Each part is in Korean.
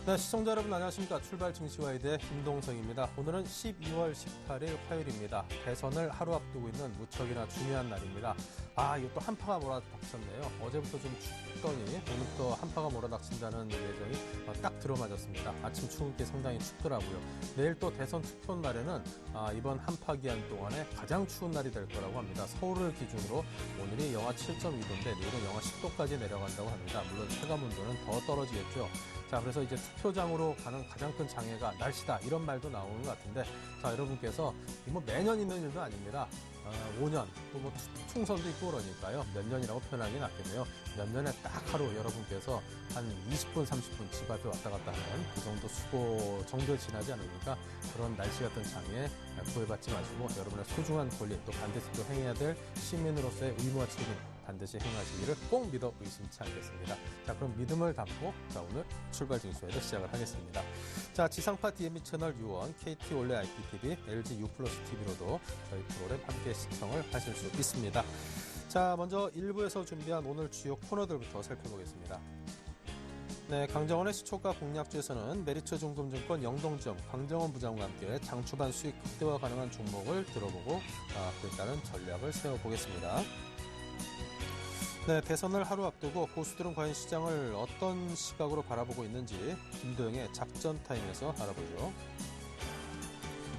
네, 시청자 여러분 안녕하십니까. 출발 증시와이드의 김동성입니다. 오늘은 12월 18일 화요일입니다. 대선을 하루 앞두고 있는 무척이나 중요한 날입니다. 이것도 한파가 몰아닥쳤네요. 어제부터 좀 춥더니 오늘부터 한파가 몰아닥친다는 예정이 딱 들어맞았습니다. 아침 출근길 상당히 춥더라고요. 내일 또 대선 투표 날에는 이번 한파 기한 동안에 가장 추운 날이 될 거라고 합니다. 서울을 기준으로 오늘이 영하 7.2도인데 내일은 영하 10도까지 내려간다고 합니다. 물론 체감온도는 더 떨어지겠죠. 자, 그래서 이제 투표장으로 가는 가장 큰 장애가 날씨다 이런 말도 나오는 것 같은데, 자, 여러분께서 뭐 매년 있는 일도 아닙니다. 5년 또 뭐 총선도 있고 그러니까요. 몇 년이라고 표현하기 낫겠네요. 몇 년에 딱 하루 여러분께서 한 20분 30분 집 앞에 왔다 갔다 하는 그 정도 수고 정도에 지나지 않으니까 그런 날씨 같은 장애에 구애받지 마시고 여러분의 소중한 권리 또 반드시 또 행해야 될 시민으로서의 의무와 책임 반드시 행하시기를 꼭 믿어 의심치 않겠습니다. 자, 그럼 믿음을 담고 오늘 출발 증시에서 시작을 하겠습니다. 자, 지상파 DMB 채널 U1, KT 올레 IPTV, LG U 플러스 TV로도 저희 프로그램 함께 시청을 하실 수 있습니다. 자, 먼저 1부에서 준비한 오늘 주요 코너들부터 살펴보겠습니다. 네, 강정원의 시초가 공략주에서는 메리츠 중금증권 영동지점 강정원 부장과 함께 장초반 수익 극대화 가능한 종목을 들어보고 그에 따른 전략을 세워보겠습니다. 네, 대선을 하루 앞두고 고수들은 과연 시장을 어떤 시각으로 바라보고 있는지 김도영의 작전 타임에서 알아보죠.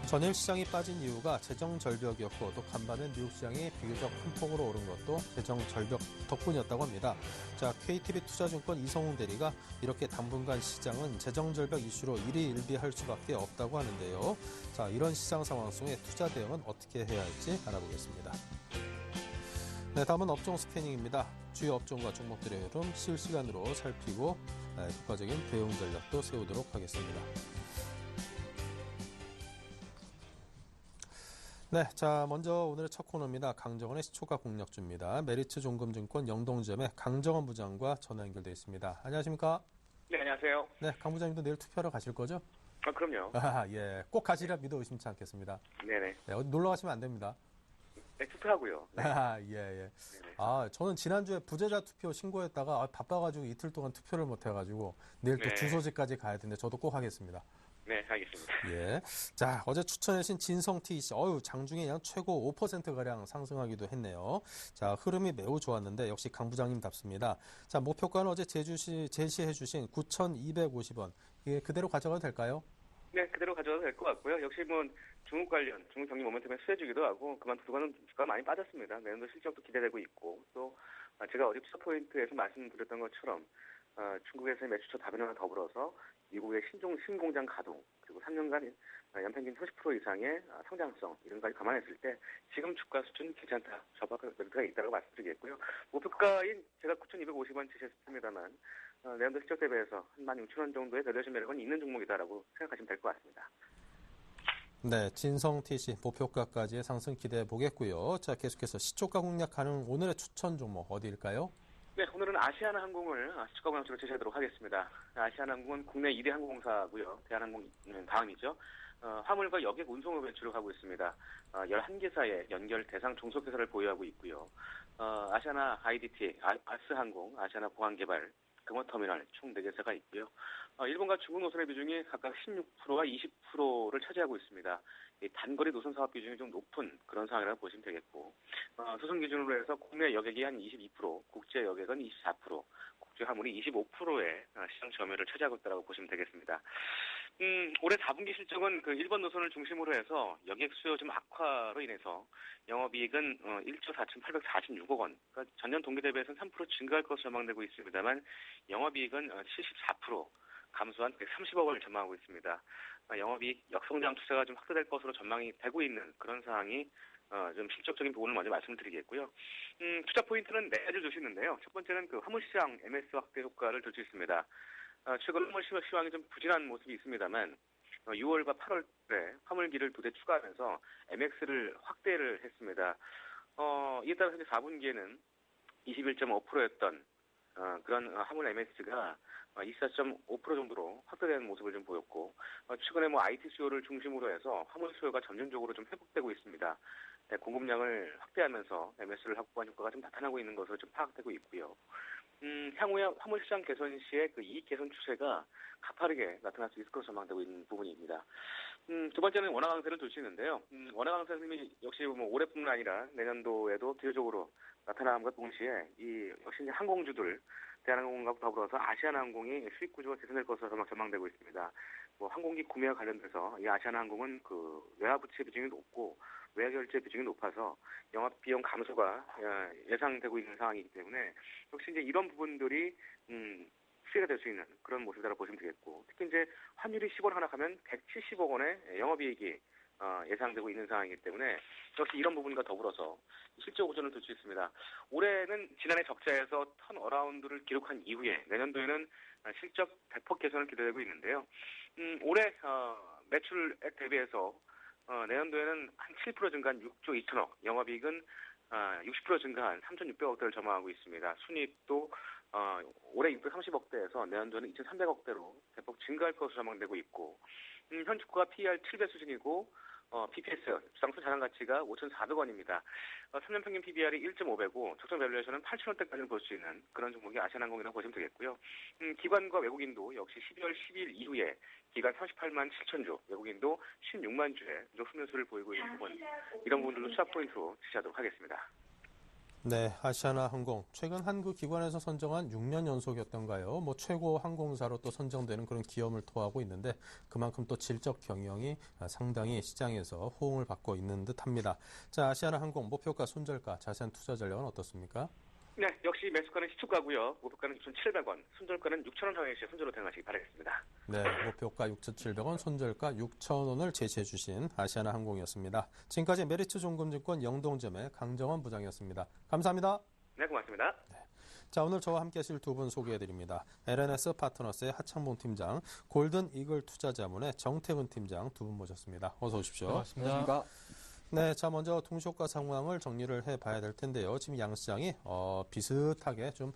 전일 시장이 빠진 이유가 재정 절벽이었고 또 간밤에 미국 시장이 비교적 큰 폭으로 오른 것도 재정 절벽 덕분이었다고 합니다. 자, KTB 투자증권 이성웅 대리가 이렇게 당분간 시장은 재정 절벽 이슈로 일희일비할 수밖에 없다고 하는데요. 자, 이런 시장 상황 속에 투자 대응은 어떻게 해야 할지 알아보겠습니다. 네, 다음은 업종 스캐닝입니다. 주요 업종과 종목들의 흐름 실시간으로 살피고 효과적인 대응 전략도 세우도록 하겠습니다. 네, 자, 먼저 오늘의 첫 코너입니다. 강정원의 시초가 공략주입니다. 메리츠 종금증권 영동지점의 강정원 부장과 전화 연결되어 있습니다. 안녕하십니까? 네, 안녕하세요. 네, 강 부장님도 내일 투표하러 가실 거죠? 그럼요. 예, 꼭 가시리라 믿어 의심치 않겠습니다. 네네. 네, 어디 놀러 가시면 안 됩니다. 네, 투표하고요. 네. 예. 네네. 저는 지난주에 부재자 투표 신고했다가 바빠가지고 이틀 동안 투표를 못 해가지고 내일 또 네. 주소지까지 가야 되는데 저도 꼭 하겠습니다. 네, 알겠습니다. 예. 자, 어제 추천해주신 진성TC, 장중에 그냥 최고 5%가량 상승하기도 했네요. 자, 흐름이 매우 좋았는데 역시 강 부장님답습니다. 자, 목표가는 어제 제시해주신 9,250원. 이게 그대로 가져가도 될까요? 네, 그대로 가져가도 될 것 같고요. 역시 뭐 중국 관련, 중국 경기 모멘텀에 수혜주기도 하고 그동안은 주가가 많이 빠졌습니다. 내년도 실적도 기대되고 있고 또 제가 어제 투자 포인트에서 말씀드렸던 것처럼 중국에서의 매출처 다변화와 더불어서 미국의 신공장 가동 그리고 3년간 연평균 30% 이상의 성장성 이런 것까지 감안했을 때 지금 주가 수준 괜찮다. 저박한 메리트가 있다고 말씀드리겠고요. 목표가인 제가 9,250원 제시했습니다만 내년도 실적 대비해서 한 16,000원 정도의 밸류에이션 매력은 있는 종목이다라고 생각하시면 될 것 같습니다. 네, 진성TC 목표가까지의 상승 기대해 보겠고요. 자, 계속해서 시초가 공략하는 오늘의 추천 종목 어디일까요? 네, 오늘은 아시아나항공을 시초가 공략주로 제시하도록 하겠습니다. 아시아나항공은 국내 2대 항공사고요. 대한항공 다음이죠. 화물과 여객 운송을 매출을 하고 있습니다. 11개사의 연결 대상 종속회사를 보유하고 있고요. 아시아나 IDT, 아스항공, 아시아나 보안개발, 금호터미널 총 4개사가 있고요. 일본과 중국 노선의 비중이 각각 16%와 20%를 차지하고 있습니다. 이 단거리 노선 사업 비중이 좀 높은 그런 상황이라고 보시면 되겠고, 수송 기준으로 해서 국내 여객이 한 22%, 국제 여객은 24%, 국제 화물이 25%의 시장 점유율을 차지하고 있다고 보시면 되겠습니다. 올해 4분기 실적은 그 일본 노선을 중심으로 해서 여객 수요 좀 악화로 인해서 영업이익은 1조 4,846억 원, 그러니까 전년 동기 대비해서는 3% 증가할 것으로 전망되고 있습니다만 영업이익은 74% 감소한 130억 원을 전망하고 있습니다. 영업이익 역성장 추세가 좀 확대될 것으로 전망이 되고 있는 그런 상황이 좀 실적적인 부분을 먼저 말씀드리겠고요. 투자 포인트는 4가지를 줄 수 있는데요. 첫 번째는 그 화물시장 MS 확대 효과를 들 수 있습니다. 최근 화물시장이 좀 부진한 모습이 있습니다만 6월과 8월에 화물기를 2대 추가하면서 MX를 확대를 했습니다. 이에 따라서 이제 4분기에는 21.5%였던 그런 화물 MS가 24.5% 정도로 확대되는 모습을 좀 보였고, 최근에 IT 수요를 중심으로 해서 화물 수요가 점진적으로 좀 회복되고 있습니다. 공급량을 확대하면서 MS를 확보한 효과가 좀 나타나고 있는 것으로 좀 파악되고 있고요. 향후에 화물시장 개선 시에 그 이익 개선 추세가 가파르게 나타날 수 있을 것으로 전망되고 있는 부분입니다. 두 번째는 원화 강세를 둘 수 있는데요. 원화 강세 흐름이 역시 뭐 올해뿐만 아니라 내년도에도 기회적으로 나타남과 동시에 이 역시 이제 항공주들 대한항공과 더불어서 아시아나항공이 수익 구조가 개선될 것으로 전망되고 있습니다. 뭐 항공기 구매와 관련돼서 이 아시아나항공은 그 외화 부채 비중이 높고 외화 결제 비중이 높아서 영업 비용 감소가 예상되고 있는 상황이기 때문에 역시 이제 이런 부분들이 수혜가 될 수 있는 그런 모습이라고 보시면 되겠고, 특히 이제 환율이 10원 하락하면 170억 원의 영업이익이 예상되고 있는 상황이기 때문에 역시 이런 부분과 더불어서 실적 호전을 둘 수 있습니다. 올해는 지난해 적자에서 턴어라운드를 기록한 이후에 내년도에는 실적 대폭 개선을 기대되고 있는데요. 올해 매출액 대비해서 내년도에는 한 7% 증가한 6조 2천억, 영업이익은 60% 증가한 3,600억대를 전망하고 있습니다. 순이익도 올해 630억대에서 내년도에는 2,300억대로 대폭 증가할 것으로 전망되고 있고, 현주가 PER 7배 수준이고, BPS, 주당수 자산 가치가 5,400원입니다. 3년 평균 PBR이 1.5배고, 적정 밸류에이션은 8,000원대까지는 볼 수 있는 그런 종목이 아시아나항공이라고 보시면 되겠고요. 기관과 외국인도 역시 12월 10일 이후에 기관 38만 7천 주, 외국인도 16만 주의 흡연수를 보이고 있는 부분, 이런 부분들도 투자 포인트로 지시하도록 하겠습니다. 네, 아시아나항공 최근 한국 기관에서 선정한 6년 연속이었던가요? 뭐 최고 항공사로 또 선정되는 그런 기염을 토하고 있는데 그만큼 또 질적 경영이 상당히 시장에서 호응을 받고 있는 듯합니다. 자, 아시아나항공 목표가 손절가 자세한 투자 전략은 어떻습니까? 네, 역시 매수가는 시초가고요. 목표가는 6,700원, 손절가는 6,000원 상황에서 손절로 대응하시기 바라겠습니다. 네, 목표가 6,700원, 손절가 6,000원을 제시해 주신 아시아나항공이었습니다. 지금까지 메리츠종금증권 영동점의 강정원 부장이었습니다. 감사합니다. 네, 고맙습니다. 자, 오늘 저와 함께 하실 두 분 소개해드립니다. LNS 파트너스의 하창봉 팀장, 골든 이글 투자자문의 정태근 팀장 두 분 모셨습니다. 어서 오십시오. 반갑습니다. 네, 자 먼저 동시효과 상황을 정리를 해봐야 될 텐데요. 지금 양시장이 비슷하게 좀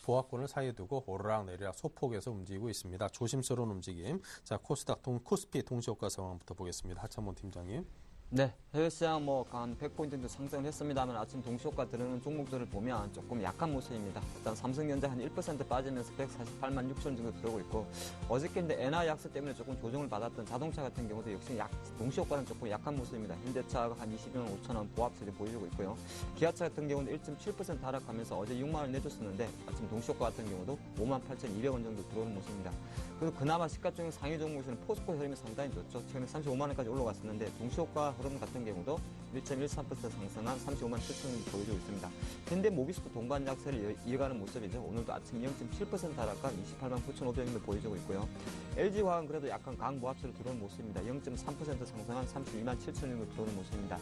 보합권을 사이에 두고 오르락 내리락 소폭에서 움직이고 있습니다. 조심스러운 움직임. 자, 코스닥 코스피 동시효과 상황부터 보겠습니다. 하창봉 팀장님. 네, 해외 시장 한 100포인트 정도 상승을 했습니다만 아침 동시효과 들어오는 종목들을 보면 조금 약한 모습입니다. 일단 삼성전자 한 1% 빠지면서 148만 6천 정도 들어오고 있고, 어저께인데 엔화 약세 때문에 조금 조정을 받았던 자동차 같은 경우도 역시 동시효과는 조금 약한 모습입니다. 현대차가 한 22만 5천 원 보합세를 보여주고 있고요. 기아차 같은 경우는 1.7% 하락하면서 어제 6만 원 내줬었는데 아침 동시효과 같은 경우도 5만 8,200원 정도 들어오는 모습입니다. 그리고 그나마 시가총액 상위 종목에서는 포스코 흐름이 상당히 좋죠. 최근에 35만 원까지 올라갔었는데 동시효과 흐름 같은 경우도 1.13% 상승한 35만 7천 원 보여주고 있습니다. 현대모비스도 동반 약세를 이어가는 모습이죠. 오늘도 아침 0.7% 하락한 28만 9,500원을 보여주고 있고요. LG화학은 그래도 약간 강보합세로 들어오는 모습입니다. 0.3% 상승한 32만 7천 원으로 들어오는 모습입니다.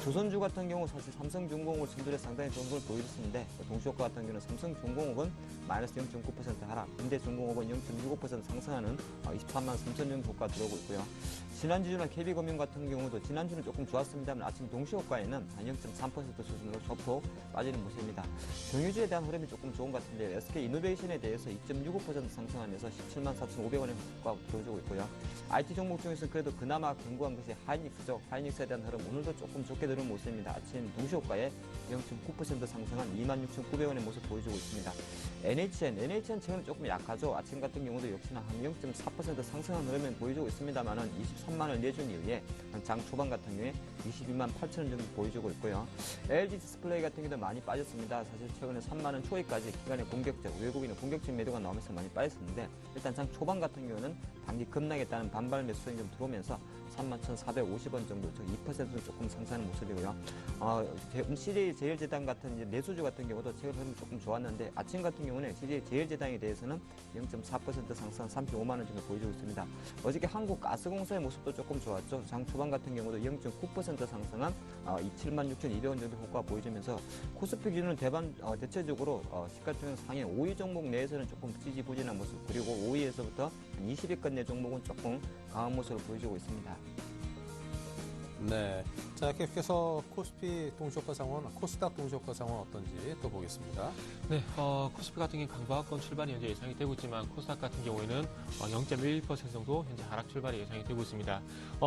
조선주 같은 경우 사실 삼성중공업을 선두에 상당히 좋은 걸 보여줬었는데 동시효과 같은 경우는 삼성중공업은 마이너스 0.9% 하락, 현대중공업은 0.65% 상승하는 23만 3천 원 효과 들어오고 있고요. 신한지주나 KB금융 같은 경우도 지난주는 조금 좋았습니다만 아침 동시효과에는 한 0.3% 수준으로 소폭 빠지는 모습입니다. 경유주에 대한 흐름이 조금 좋은 것 같은데 SK이노베이션에 대해서 2.65% 상승하면서 17만 4,500원의 효과가 들어오고 있고요. IT 종목 중에서는 그래도 그나마 견고한 것이 하이닉스죠. 하이닉스에 대한 흐름 오늘도 조금 좋게 들어오는 모습입니다. 아침 동시효과에 0.9% 상승한 26,900원의 모습 보여주고 있습니다. NHN 최근 조금 약하죠. 아침 같은 경우도 역시나 한 0.4% 상승한 흐름을 보여주고 있습니다만은 23만 원 내준 이후에 장 초반 같은 경우에 22만 8천 원 정도 보여주고 있고요. LG 디스플레이 같은 경우도 많이 빠졌습니다. 사실 최근에 3만 원 초에까지 기간의 외국인의 공격적 매도가 나오면서 많이 빠졌었는데 일단 장 초반 같은 경우는 단기 급락했다는 반발 매수성이 좀 들어오면서 31,450원 정도, 즉 2% 조금 상승하는 모습이고요. CJ 제일제당 같은 이제 내수주 같은 경우도 최근 흐름이 조금 좋았는데 아침 같은 경우는 CJ 제일제당에 대해서는 0.4% 상승 35만 원 정도 보여주고 있습니다. 어저께 한국가스공사의 모습도 조금 좋았죠. 장 초반 같은 경우도 0.9% 상승한 27만 6,200원 정도 효과가 보여주면서 코스피 기준은 대체적으로 시가총액 상위 5위 종목 내에서는 조금 지지부진한 모습, 그리고 5위에서부터 20위권 내 종목은 조금 강한 모습을 보여주고 있습니다. 네. 자, 계속해서 코스피 동시효과 상황, 코스닥 동시효과 상황 어떤지 또 보겠습니다. 네, 코스피 같은 경우는 강보합권 출발이 현재 예상이 되고 있지만 코스닥 같은 경우에는 0.11% 정도 현재 하락 출발이 예상이 되고 있습니다.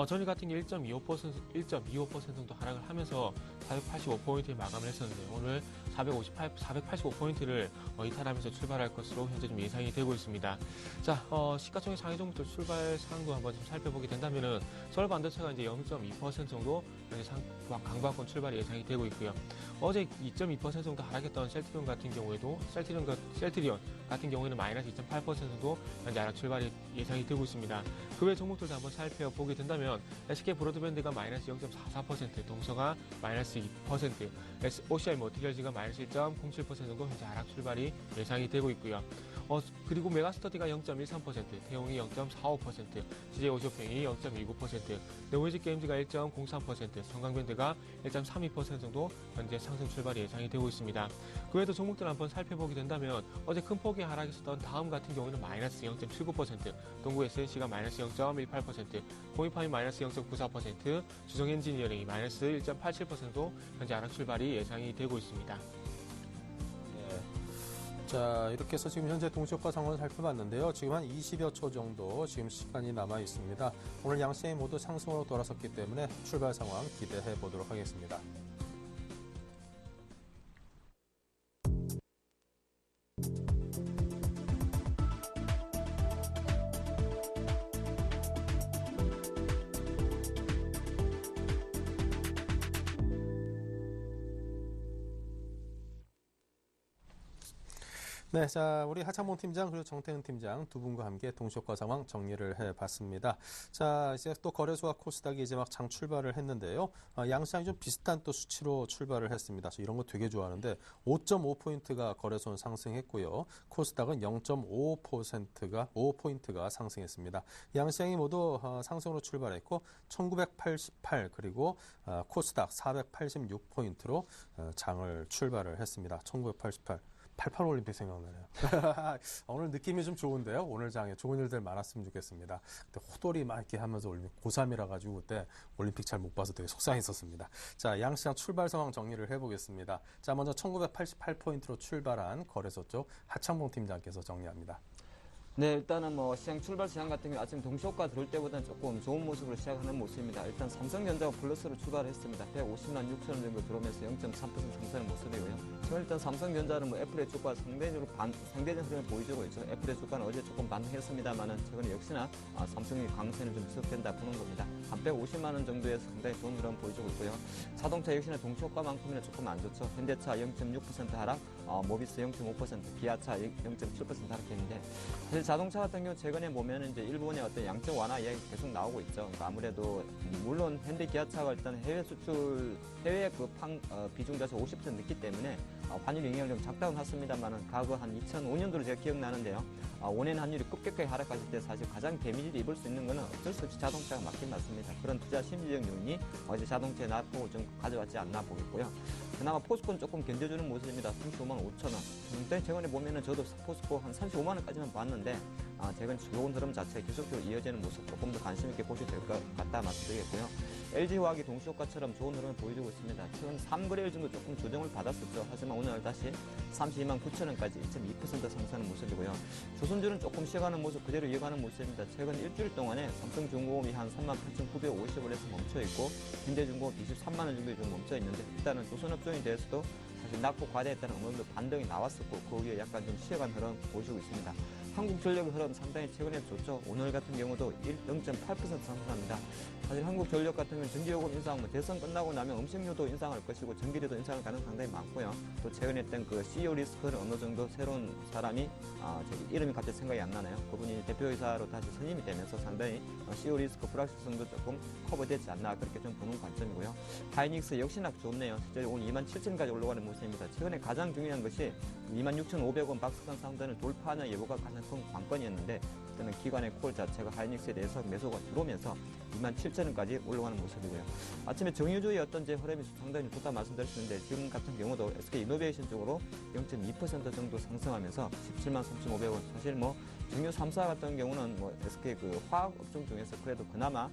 전일 같은 경우 1.25% 정도 하락을 하면서 485포인트에 마감을 했었는데 오늘 485포인트를 이탈하면서 출발할 것으로 현재 좀 예상이 되고 있습니다. 자, 시가총액 상위 종목들 출발 상황도 한번 좀 살펴보게 된다면은 서울 반도체가 이제 0.2% 정도 현재 강보합권 출발이 예상이 되고 있고요. 어제 2.2% 정도 하락했던 셀트리온 같은 경우에도 셀트리온 같은 경우에는 마이너스 2.8% 정도 현재 하락 출발이 예상이 되고 있습니다. 그 외 종목들도 한번 살펴보게 된다면 SK 브로드밴드가 마이너스 0.44%, 동서가 마이너스 2%, OCI 머티리얼즈가 마이너스 1.07% 정도 현재 하락 출발이 예상이 되고 있고요. 그리고 메가스터디가 0.13%, 태용이 0.45%, CJ오쇼팽이 0.19%, 네오이즈게임즈가 1.03%, 성강밴드가 1.32% 정도 현재 상승 출발이 예상이 되고 있습니다. 그 외에도 종목들 한번 살펴보게 된다면 어제 큰 폭의 하락했었던 다음 같은 경우는 마이너스 0.79%, 동구 SNC가 마이너스 0.18%, 공이파이 마이너스 0.94%, 주성엔지니어링이 마이너스 1.87% 현재 하락 출발이 예상이 되고 있습니다. 자, 이렇게 해서 지금 현재 동시효과 상황을 살펴봤는데요. 지금 한 20여 초 정도 지금 시간이 남아 있습니다. 오늘 양시장이 모두 상승으로 돌아섰기 때문에 출발 상황 기대해 보도록 하겠습니다. 네, 자, 우리 하창봉 팀장 그리고 정태은 팀장 두 분과 함께 동시효과 상황 정리를 해봤습니다. 자, 이제 또 거래소와 코스닥이 이제 막 장 출발을 했는데요. 양시장이 좀 비슷한 또 수치로 출발을 했습니다. 저 이런 거 되게 좋아하는데 5.5포인트가 거래소는 상승했고요. 코스닥은 0.5%가 상승했습니다. 양시장이 모두 상승으로 출발했고 1988 그리고 코스닥 486포인트로 장을 출발을 했습니다. 1988. 88 올림픽 생각나네요. 오늘 느낌이 좀 좋은데요. 오늘 장에 좋은 일들 많았으면 좋겠습니다. 그때 호돌이 막 이렇게 하면서 올림픽 고3이라 가지고 그때 올림픽 잘 못 봐서 되게 속상했었습니다. 자, 양시장 출발 상황 정리를 해보겠습니다. 자, 먼저 1988포인트로 출발한 거래소 쪽 하창봉 팀장께서 정리합니다. 네, 일단은 시장 출발 시장 같은 경우 아침 동시효과 들어올 때보다는 조금 좋은 모습으로 시작하는 모습입니다. 일단 삼성전자가 플러스로 출발했습니다. 150만 6천 원 정도 들어오면서 0.3% 상승하는 모습이고요. 지금 일단 삼성전자는 애플의 주가 상대적으로 상대적 흐름을 보여주고 있죠. 애플의 주가는 어제 조금 반등했습니다만은 최근에 역시나 삼성의 강세는 좀 지속된다 보는 겁니다. 한 150만 원 정도에서 상당히 좋은 흐름을 보여주고 있고요. 자동차 역시나 동시효과만큼이나 조금 안 좋죠. 현대차 0.6% 하락, 모비스 0.5%, 기아차 0.7% 하락했는데 사실 자동차 같은 경우 최근에 보면 이제 일본의 어떤 양적 완화 이야기 계속 나오고 있죠. 그러니까 아무래도 물론 현대 기아차가 일단 해외 수출 해외 비중 자체 50% 늦기 때문에 환율 영향이 좀 작다고는 했습니다만은 과거 한 2005년도로 제가 기억나는데요. 원엔 환율이 급격하게 하락했을 때 사실 가장 데미지를 입을 수 있는 것은 어쩔 수 없이 자동차가 맞긴 맞습니다. 그런 투자 심리적 요인이 어제 자동차의 낙폭을 좀 가져왔지 않나 보겠고요. 그나마 포스코는 조금 견뎌주는 모습입니다. 35만 5천 원. 최근에 보면은 저도 포스코 한 35만 원까지만 봤는데 최근 좋은 흐름 자체가 계속적으로 이어지는 모습 조금 더 관심 있게 보셔도 될 것 같다 말씀드리겠고요. LG화학이 동시효과처럼 좋은 흐름을 보여주고 있습니다. 최근 3거래일 정도 조금 조정을 받았었죠. 하지만 오늘 다시 32만 9천 원까지 2.2% 상승하는 모습이고요. 조선주는 조금 쉬어가는 모습 그대로 이어가는 모습입니다. 최근 일주일 동안에 삼성중공업이 한 38,950원에서 멈춰있고 현대중공업 23만 원 정도 좀 멈춰있는데 일단은 조선업종에 대해서도 사실 낙폭 과대에 따른 어느 정도 반등이 나왔었고 그 위에 약간 좀 쉬어간 흐름 보여주고 있습니다. 한국전력의 흐름 상당히 최근에 좋죠. 오늘 같은 경우도 0.8% 상승합니다. 사실 한국전력 같은 경우는 전기요금 인상, 대선 끝나고 나면 음식료도 인상할 것이고 전기료도 인상할 가능성이 상당히 많고요. 또 최근에 했던 그 CEO 리스크는 어느 정도 새로운 사람이 이름이 갑자기 생각이 안 나네요. 그분이 대표이사로 다시 선임이 되면서 상당히 CEO 리스크 불확실성도 조금 커버되지 않나 그렇게 좀 보는 관점이고요. 하이닉스 역시나 좋네요. 실제 오늘 27,000원까지 올라가는 모습입니다. 최근에 가장 중요한 것이 26,500원 박스권 상단을 돌파하는 예보가 가장 큰 관건이었는데 그때는 기관의 콜 자체가 하이닉스에 대해서 매수가 들어오면서 27,000원까지 올라가는 모습이고요. 아침에 정유주의 어떤 제 흐름이 상당히 좋다 말씀드렸는데 지금 같은 경우도 SK 이노베이션 쪽으로 0.2% 정도 상승하면서 17만 3,500원 사실 중요 3사 같은 경우는 뭐 SK 그 화학 업종 중에서 그래도 그나마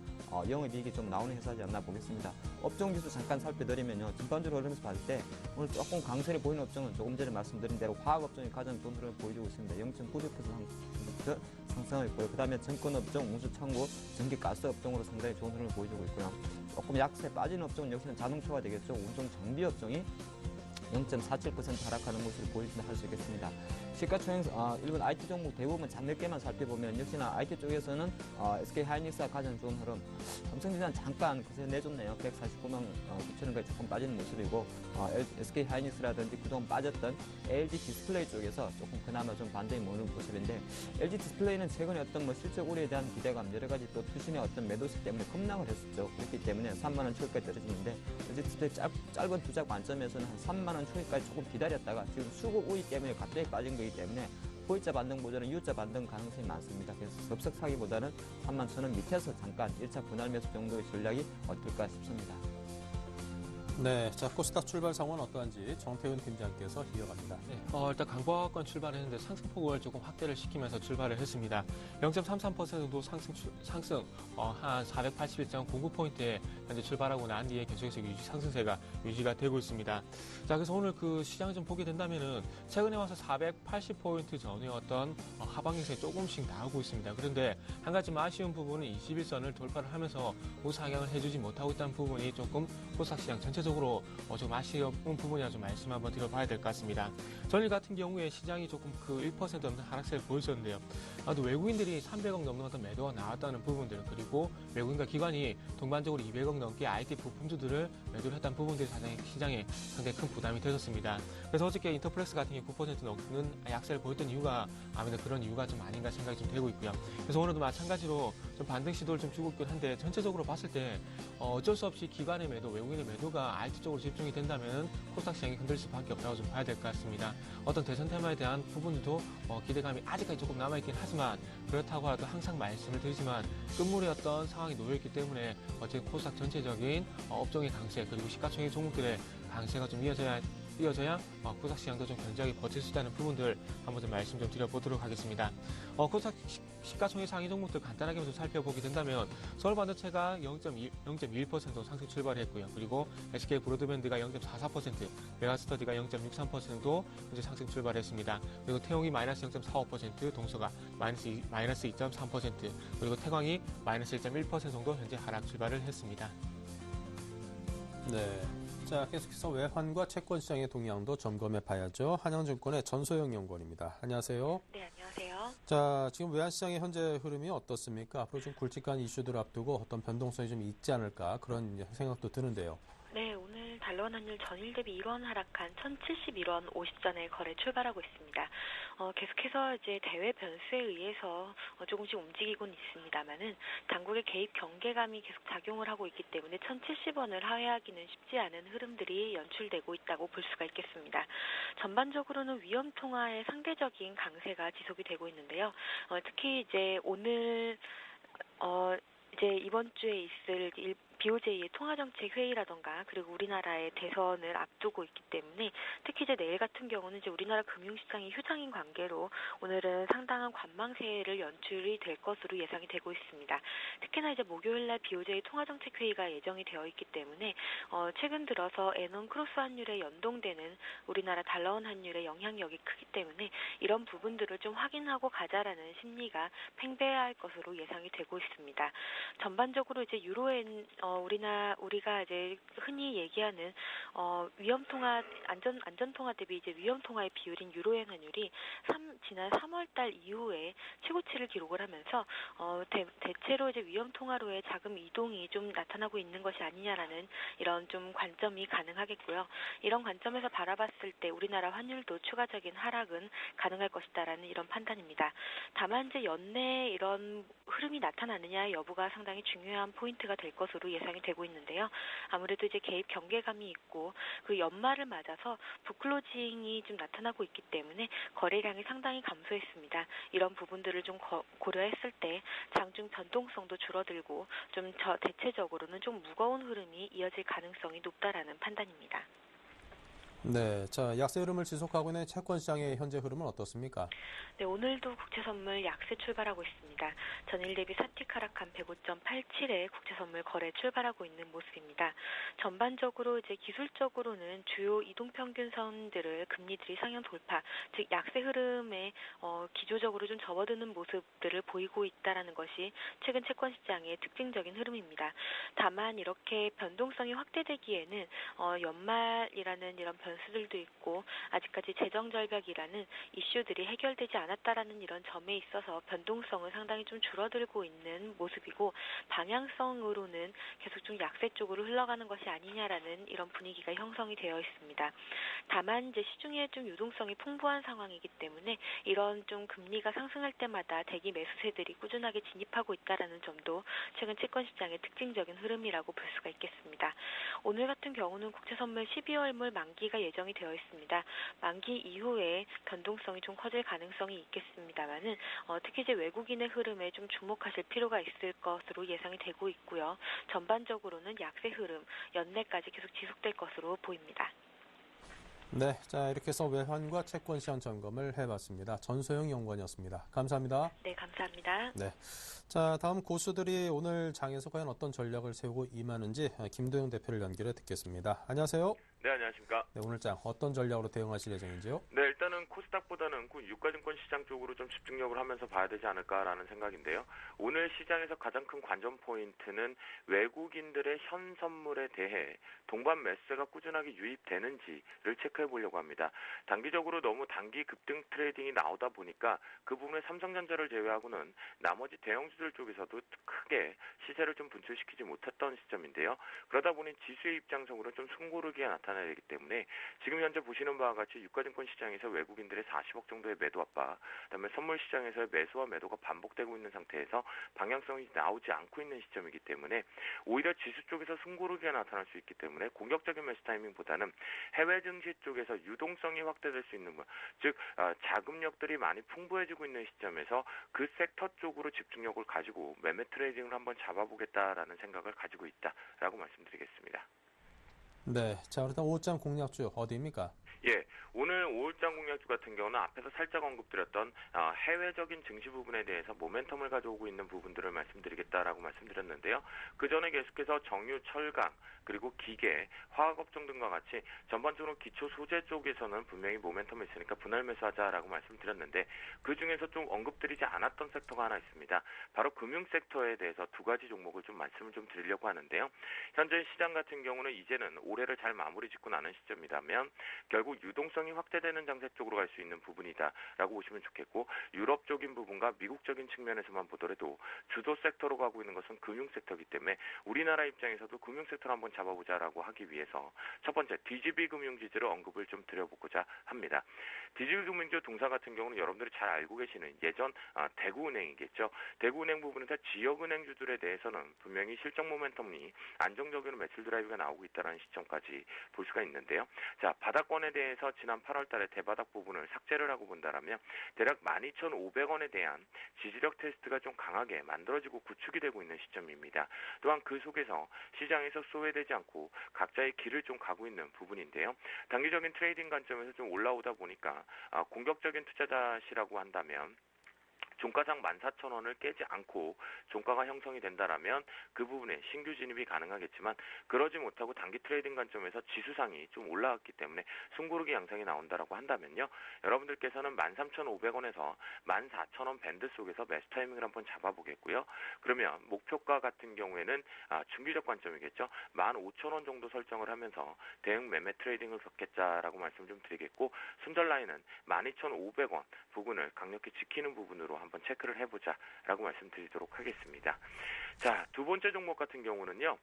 영업이익이 좀 나오는 회사지 않나 보겠습니다. 업종 지수 잠깐 살펴드리면요. 전반적으로 흐르면서 봤을 때 오늘 조금 강세를 보이는 업종은 조금 전에 말씀드린 대로 화학 업종이 가장 좋은 흐름을 보여주고 있습니다. 0.96% 상승하고 있고요. 그 다음에 증권업종, 운수창고, 전기가스 업종으로 상당히 좋은 흐름을 보여주고 있고요. 조금 약세 빠지는 업종은 역시는 자동차가 되겠죠. 운송 장비 업종이 0.47% 하락하는 모습을 보여준다 할 수 있겠습니다. 시가총액 일본 IT 종목 대부분 잔늦게만 살펴보면 역시나 IT 쪽에서는 SK 하이닉스가 가장 좋은 흐름, 삼성전자는 잠깐 그새 내줬네요. 149만 9천 원까지 조금 빠지는 모습이고 SK 하이닉스라든지 그동안 빠졌던 LG 디스플레이 쪽에서 조금 그나마 좀 반등이 모는 모습인데 LG 디스플레이는 최근에 어떤 뭐 실적 우려에 대한 기대감 여러 가지 또 투신의 어떤 매도세 때문에 급락을 했었죠. 그렇기 때문에 3만 원 초까지 떨어지는데 LG 디스플레이 짧은 투자 관점에서는 한 3만 원 초까지 조금 기다렸다가 지금 수급 우위 때문에 갑자기 빠진 거기 때문에 V자 반등보다는 U자 반등 가능성이 많습니다. 그래서 급속 사기보다는 3만 1,000원 밑에서 잠깐 1차 분할 매수 정도의 전략이 어떨까 싶습니다. 네, 자 코스닥 출발 상황은 어떠한지 정태훈 팀장께서 이어갑니다. 네, 일단 강보학권 출발했는데 상승폭을 조금 확대를 시키면서 출발을 했습니다. 0.33% 상승 한 481.09포인트에 현재 출발하고 난 뒤에 계속해서 상승세가 유지가 되고 있습니다. 자, 그래서 오늘 그 시장을 좀 보게 된다면은 최근에 와서 480포인트 전의 어떤 하방행세 조금씩 나오고 있습니다. 그런데 한 가지 아쉬운 부분은 21선을 돌파를 하면서 우상향을 해주지 못하고 있다는 부분이 조금 코스닥 시장 전체적으로 좀 아쉬운 부분이라 좀 말씀 한번 드려봐야 될 것 같습니다. 전일 같은 경우에 시장이 조금 그 1% 넘는 하락세를 보였었는데요. 또 외국인들이 300억 넘는 어떤 매도가 나왔다는 부분들, 그리고 외국인과 기관이 동반적으로 200억 넘게 IT 부품주들을 매도를 했다는 부분들이 시장에 상당히 큰 부담이 되었습니다. 그래서 어저께 인터플렉스 같은 경우 9% 넘는 약세를 보였던 이유가 아무래도 그런 이유가 좀 아닌가 생각이 좀 되고 있고요. 그래서 오늘도 마찬가지로 좀 반등 시도를 좀 주고 있긴 한데 전체적으로 봤을 때 어쩔 수 없이 기관의 매도, 외국인의 매도가 IT 쪽으로 집중이 된다면 코스닥 시장이 흔들 수밖에 없다고 좀 봐야 될 것 같습니다. 어떤 대선 테마에 대한 부분도 기대감이 아직까지 조금 남아있긴 하지만 그렇다고 하도 항상 말씀을 드리지만 끝물의 어떤 상황이 놓여있기 때문에 어쨌든 코스닥 전체적인 업종의 강세 그리고 시가총액 종목들의 강세가 좀 이어져야 코스닥 시장도 좀 견고하게 버틸 수 있다는 부분들 한번 좀 말씀 좀 드려보도록 하겠습니다. 코스닥 시가총액 상위 종목들 간단하게 좀 살펴보게 된다면 서울반도체가 0.21% 상승 출발했고요. 그리고 SK 브로드밴드가 0.44%, 메가스터디가 0.63% 현재 상승 출발했습니다. 그리고 태용이 마이너스 0.45%, 동서가 마이너스 2.3%, 그리고 태광이 마이너스 1.1% 정도 현재 하락 출발을 했습니다. 네. 자, 계속해서 외환과 채권 시장의 동향도 점검해 봐야죠. 한양증권의 전소영 연구원입니다. 안녕하세요. 네, 안녕하세요. 자, 지금 외환 시장의 현재 흐름이 어떻습니까? 앞으로 좀 굵직한 이슈들을 앞두고 어떤 변동성이 좀 있지 않을까 그런 생각도 드는데요. 네, 오늘 달러원 환율 전일 대비 1원 하락한 1071원 50전에 거래 출발하고 있습니다. 계속해서 이제 대외 변수에 의해서 조금씩 움직이곤 있습니다만은 당국의 개입 경계감이 계속 작용을 하고 있기 때문에 1070원을 하회하기는 쉽지 않은 흐름들이 연출되고 있다고 볼 수가 있겠습니다. 전반적으로는 위험 통화의 상대적인 강세가 지속이 되고 있는데요. 특히 이제 오늘 이제 이번 주에 있을 BOJ의 통화정책 회의라던가 그리고 우리나라의 대선을 앞두고 있기 때문에 특히 이제 내일 같은 경우는 이제 우리나라 금융시장이 휴장인 관계로 오늘은 상당한 관망세를 연출이 될 것으로 예상이 되고 있습니다. 특히나 이제 목요일날 BOJ 통화정책 회의가 예정이 되어 있기 때문에 최근 들어서 엔원 크로스 환율에 연동되는 우리나라 달러원 환율의 영향력이 크기 때문에 이런 부분들을 좀 확인하고 가자라는 심리가 팽배할 것으로 예상이 되고 있습니다. 전반적으로 이제 유로엔 우리가 이제 흔히 얘기하는 위험 통화 안전 통화 대비 이제 위험 통화의 비율인 유로엔 환율이 지난 3월달 이후에 최고치를 기록을 하면서 대체로 이제 위험 통화로의 자금 이동이 좀 나타나고 있는 것이 아니냐라는 이런 좀 관점이 가능하겠고요. 이런 관점에서 바라봤을 때 우리나라 환율도 추가적인 하락은 가능할 것이다라는 이런 판단입니다. 다만 이제 연내에 이런 흐름이 나타나느냐 여부가 상당히 중요한 포인트가 될 것으로 예상이 되고 있는데요. 아무래도 이제 개입 경계감이 있고 그 연말을 맞아서 북클로징이 좀 나타나고 있기 때문에 거래량이 상당히 감소했습니다. 이런 부분들을 좀 고려했을 때 장중 변동성도 줄어들고 좀 대체적으로는 좀 무거운 흐름이 이어질 가능성이 높다라는 판단입니다. 네, 자, 약세 흐름을 지속하고 있는 채권 시장의 현재 흐름은 어떻습니까? 네, 오늘도 국채 선물 약세 출발하고 있습니다. 전일 대비 사틱 하락한 105.87에 국채 선물 거래 출발하고 있는 모습입니다. 전반적으로 이제 기술적으로는 주요 이동 평균선들을 금리들이 상향 돌파, 즉 약세 흐름에 기조적으로 좀 접어드는 모습들을 보이고 있다라는 것이 최근 채권 시장의 특징적인 흐름입니다. 다만 이렇게 변동성이 확대되기에는 연말이라는 이런 변수들도 있고 아직까지 재정 절벽이라는 이슈들이 해결되지 않았다라는 이런 점에 있어서 변동성은 상당히 좀 줄어들고 있는 모습이고 방향성으로는 계속 좀 약세 쪽으로 흘러가는 것이 아니냐라는 이런 분위기가 형성이 되어 있습니다. 다만 이제 시중에 좀 유동성이 풍부한 상황이기 때문에 이런 좀 금리가 상승할 때마다 대기 매수세들이 꾸준하게 진입하고 있다라는 점도 최근 채권 시장의 특징적인 흐름이라고 볼 수가 있겠습니다. 오늘 같은 경우는 국채 선물 12월물 만기가 예정이 되어 있습니다. 만기 이후에 변동성이 좀 커질 가능성이 있겠습니다만은 특히 이제 외국인의 흐름에 좀 주목하실 필요가 있을 것으로 예상이 되고 있고요. 전반적으로는 약세 흐름 연내까지 계속 지속될 것으로 보입니다. 네, 자, 이렇게 해서 외환과 채권 시장 점검을 해봤습니다. 전소영 연구원이었습니다. 감사합니다. 네, 감사합니다. 네. 자, 다음 고수들이 오늘 장에서 과연 어떤 전략을 세우고 임하는지 김도영 대표를 연결해 듣겠습니다. 안녕하세요. 네, 안녕하십니까. 네, 오늘 장 어떤 전략으로 대응하실 예정인지요? 네, 일단은 코스닥보다는 유가증권 시장 쪽으로 좀 집중력을 하면서 봐야 되지 않을까라는 생각인데요. 오늘 시장에서 가장 큰 관전 포인트는 외국인들의 현 선물에 대해 동반 매수세가 꾸준하게 유입되는지를 체크해 보려고 합니다. 단기적으로 너무 단기 급등 트레이딩이 나오다 보니까 그 부분에 삼성전자를 제외하고는 나머지 대형주들 쪽에서도 크게 시세를 좀 분출시키지 못했던 시점인데요. 그러다 보니 지수의 입장적으로 좀 숨고르기가 나타나야 되기 때문에 지금 현재 보시는 바와 같이 유가증권 시장에서 외국인들의 40억 정도의 매도 압박, 그다음에 선물 시장에서의 매수와 매도가 반복되고 있는 상태에서 방향성이 나오지 않고 있는 시점이기 때문에 오히려 지수 쪽에서 숨고르기가 나타날 수 있기 때문에 공격적인 매수 타이밍보다는 해외 증시 쪽에서 유동성이 확대될 수 있는 것, 즉 자금력들이 많이 풍부해지고 있는 시점에서 그 섹터 쪽으로 집중력을 가지고 매매 트레이딩을 한번 잡아보겠다라는 생각을 가지고 있다라고 말씀드리겠습니다. 네, 자, 그렇다면 5장 공략주 어디입니까? 예, 오늘 5일장 공략주 같은 경우는 앞에서 살짝 언급드렸던 해외적인 증시 부분에 대해서 모멘텀을 가져오고 있는 부분들을 말씀드리겠다라고 말씀드렸는데요. 그 전에 계속해서 정유, 철강, 그리고 기계, 화학업종 등과 같이 전반적으로 기초 소재 쪽에서는 분명히 모멘텀이 있으니까 분할 매수하자라고 말씀드렸는데 그 중에서 좀 언급드리지 않았던 섹터가 하나 있습니다. 바로 금융 섹터에 대해서 두 가지 종목을 좀 말씀을 좀 드리려고 하는데요. 현재 시장 같은 경우는 이제는 올해를 잘 마무리 짓고 나는 시점이라면 결국 유동성이 확대되는 장세 쪽으로 갈 수 있는 부분이다라고 보시면 좋겠고 유럽적인 부분과 미국적인 측면에서만 보더라도 주도 섹터로 가고 있는 것은 금융 섹터이기 때문에 우리나라 입장에서도 금융 섹터를 한번 잡아보자라고 하기 위해서 첫 번째 DGB 금융지주를 언급을 좀 드려보고자 합니다. DGB 금융지주 동사 같은 경우는 여러분들이 잘 알고 계시는 예전 대구은행이겠죠. 대구은행 부분에서 지역은행주들에 대해서는 분명히 실적 모멘텀이 안정적인 매출 드라이브가 나오고 있다는 시점까지 볼 수가 있는데요. 자, 바닥권에 대해서 지난 8월 달에 대바닥 부분을 삭제를 하고 본다라면 대략 12,500원에 대한 지지력 테스트가 좀 강하게 만들어지고 구축이 되고 있는 시점입니다. 또한 그 속에서 시장에서 소외되지 않고 각자의 길을 좀 가고 있는 부분인데요. 단기적인 트레이딩 관점에서 좀 올라오다 보니까 공격적인 투자자시라고 한다면 종가상 14,000원을 깨지 않고 종가가 형성이 된다라면 그 부분에 신규 진입이 가능하겠지만 그러지 못하고 단기 트레이딩 관점에서 지수상이 좀 올라왔기 때문에 숨고르기 양상이 나온다라고 한다면요. 여러분들께서는 13,500원에서 14,000원 밴드 속에서 매수 타이밍을 한번 잡아보겠고요. 그러면 목표가 같은 경우에는 중기적 관점이겠죠. 15,000원 정도 설정을 하면서 대응 매매 트레이딩을 섞겠자라고 말씀 좀 드리겠고 순절 라인은 12,500원 부분을 강력히 지키는 부분으로 한번 체크를 해보자라고 말씀드리도록 하겠습니다. 자, 두 번째 종목 같은 경우는요.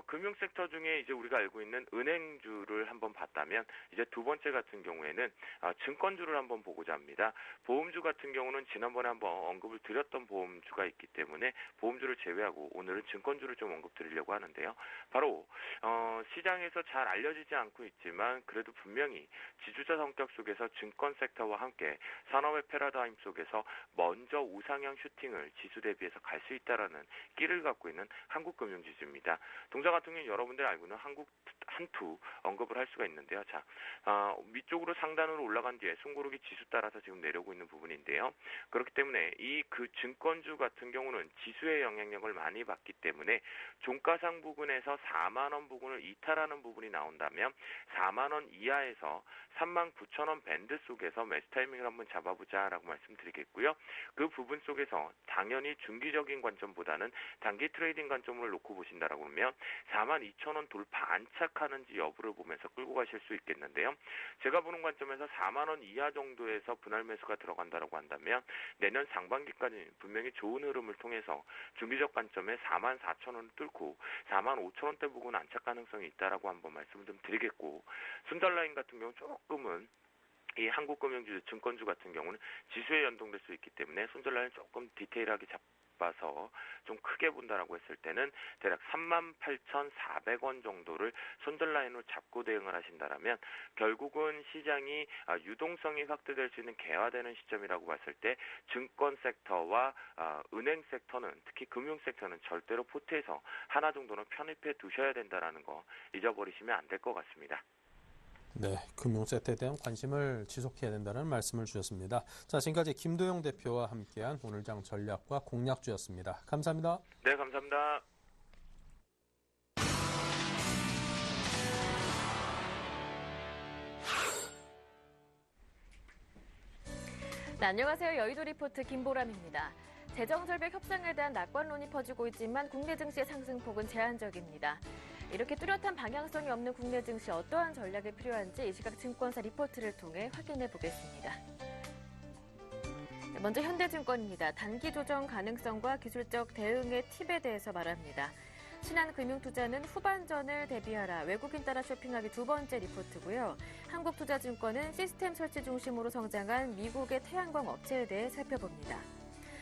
금융 섹터 중에 이제 우리가 알고 있는 은행주를 한번 봤다면 이제 두 번째 같은 경우에는 증권주를 한번 보고자 합니다. 보험주 같은 경우는 지난번에 한번 언급을 드렸던 보험주가 있기 때문에 보험주를 제외하고 오늘은 증권주를 좀 언급드리려고 하는데요. 바로 시장에서 잘 알려지지 않고 있지만 그래도 분명히 지주자 성격 속에서 증권 섹터와 함께 산업의 패러다임 속에서 먼저 우상향 슈팅을 지수 대비해서 갈 수 있다라는 끼를 갖고 있는 한국금융지주입니다. 동사 같은 경우는 여러분들이 알고 있는 한국 한투 언급을 할 수가 있는데요. 자, 위쪽으로 상단으로 올라간 뒤에 숨고르기 지수 따라서 지금 내려오고 있는 부분인데요. 그렇기 때문에 이 그 증권주 같은 경우는 지수의 영향력을 많이 받기 때문에 종가상 부근에서 4만 원 부근을 이탈하는 부분이 나온다면 4만 원 이하에서 39,000원 밴드 속에서 매수 타이밍을 한번 잡아보자라고 말씀드리겠고요. 그 부분 속에서 당연히 중기적인 관점보다는 단기 트레이딩 관점을 놓고 보신다라고 하면 42,000원 돌파 안착하는지 여부를 보면서 끌고 가실 수 있겠는데요. 제가 보는 관점에서 4만 원 이하 정도에서 분할 매수가 들어간다라고 한다면 내년 상반기까지 분명히 좋은 흐름을 통해서 중기적 관점에 44,000원을 뚫고 45,000원대 부근 안착 가능성이 있다라고 한번 말씀을 좀 드리겠고, 순달라인 같은 경우 조금은 이 한국금융주, 증권주 같은 경우는 지수에 연동될 수 있기 때문에 손절라인 조금 디테일하게 잡아서 좀 크게 본다라고 했을 때는 대략 38,400원 정도를 손절라인으로 잡고 대응을 하신다라면 결국은 시장이 유동성이 확대될 수 있는 개화되는 시점이라고 봤을 때 증권 섹터와 은행 섹터는, 특히 금융 섹터는 절대로 포트에서 하나 정도는 편입해 두셔야 된다라는 거 잊어버리시면 안 될 것 같습니다. 네, 금융세트에 대한 관심을 지속해야 된다는 말씀을 주셨습니다. 자, 지금까지 김도영 대표와 함께한 오늘장 전략과 공략주였습니다. 감사합니다. 네, 감사합니다. 네, 안녕하세요. 여의도 리포트 김보람입니다. 재정절벽 협상에 대한 낙관론이 퍼지고 있지만 국내 증시의 상승폭은 제한적입니다. 이렇게 뚜렷한 방향성이 없는 국내 증시 어떠한 전략이 필요한지 이 시각 증권사 리포트를 통해 확인해 보겠습니다. 먼저 현대증권입니다. 단기 조정 가능성과 기술적 대응의 팁에 대해서 말합니다. 신한금융투자는 후반전을 대비하라, 외국인 따라 쇼핑하기 두 번째 리포트고요. 한국투자증권은 시스템 설치 중심으로 성장한 미국의 태양광 업체에 대해 살펴봅니다.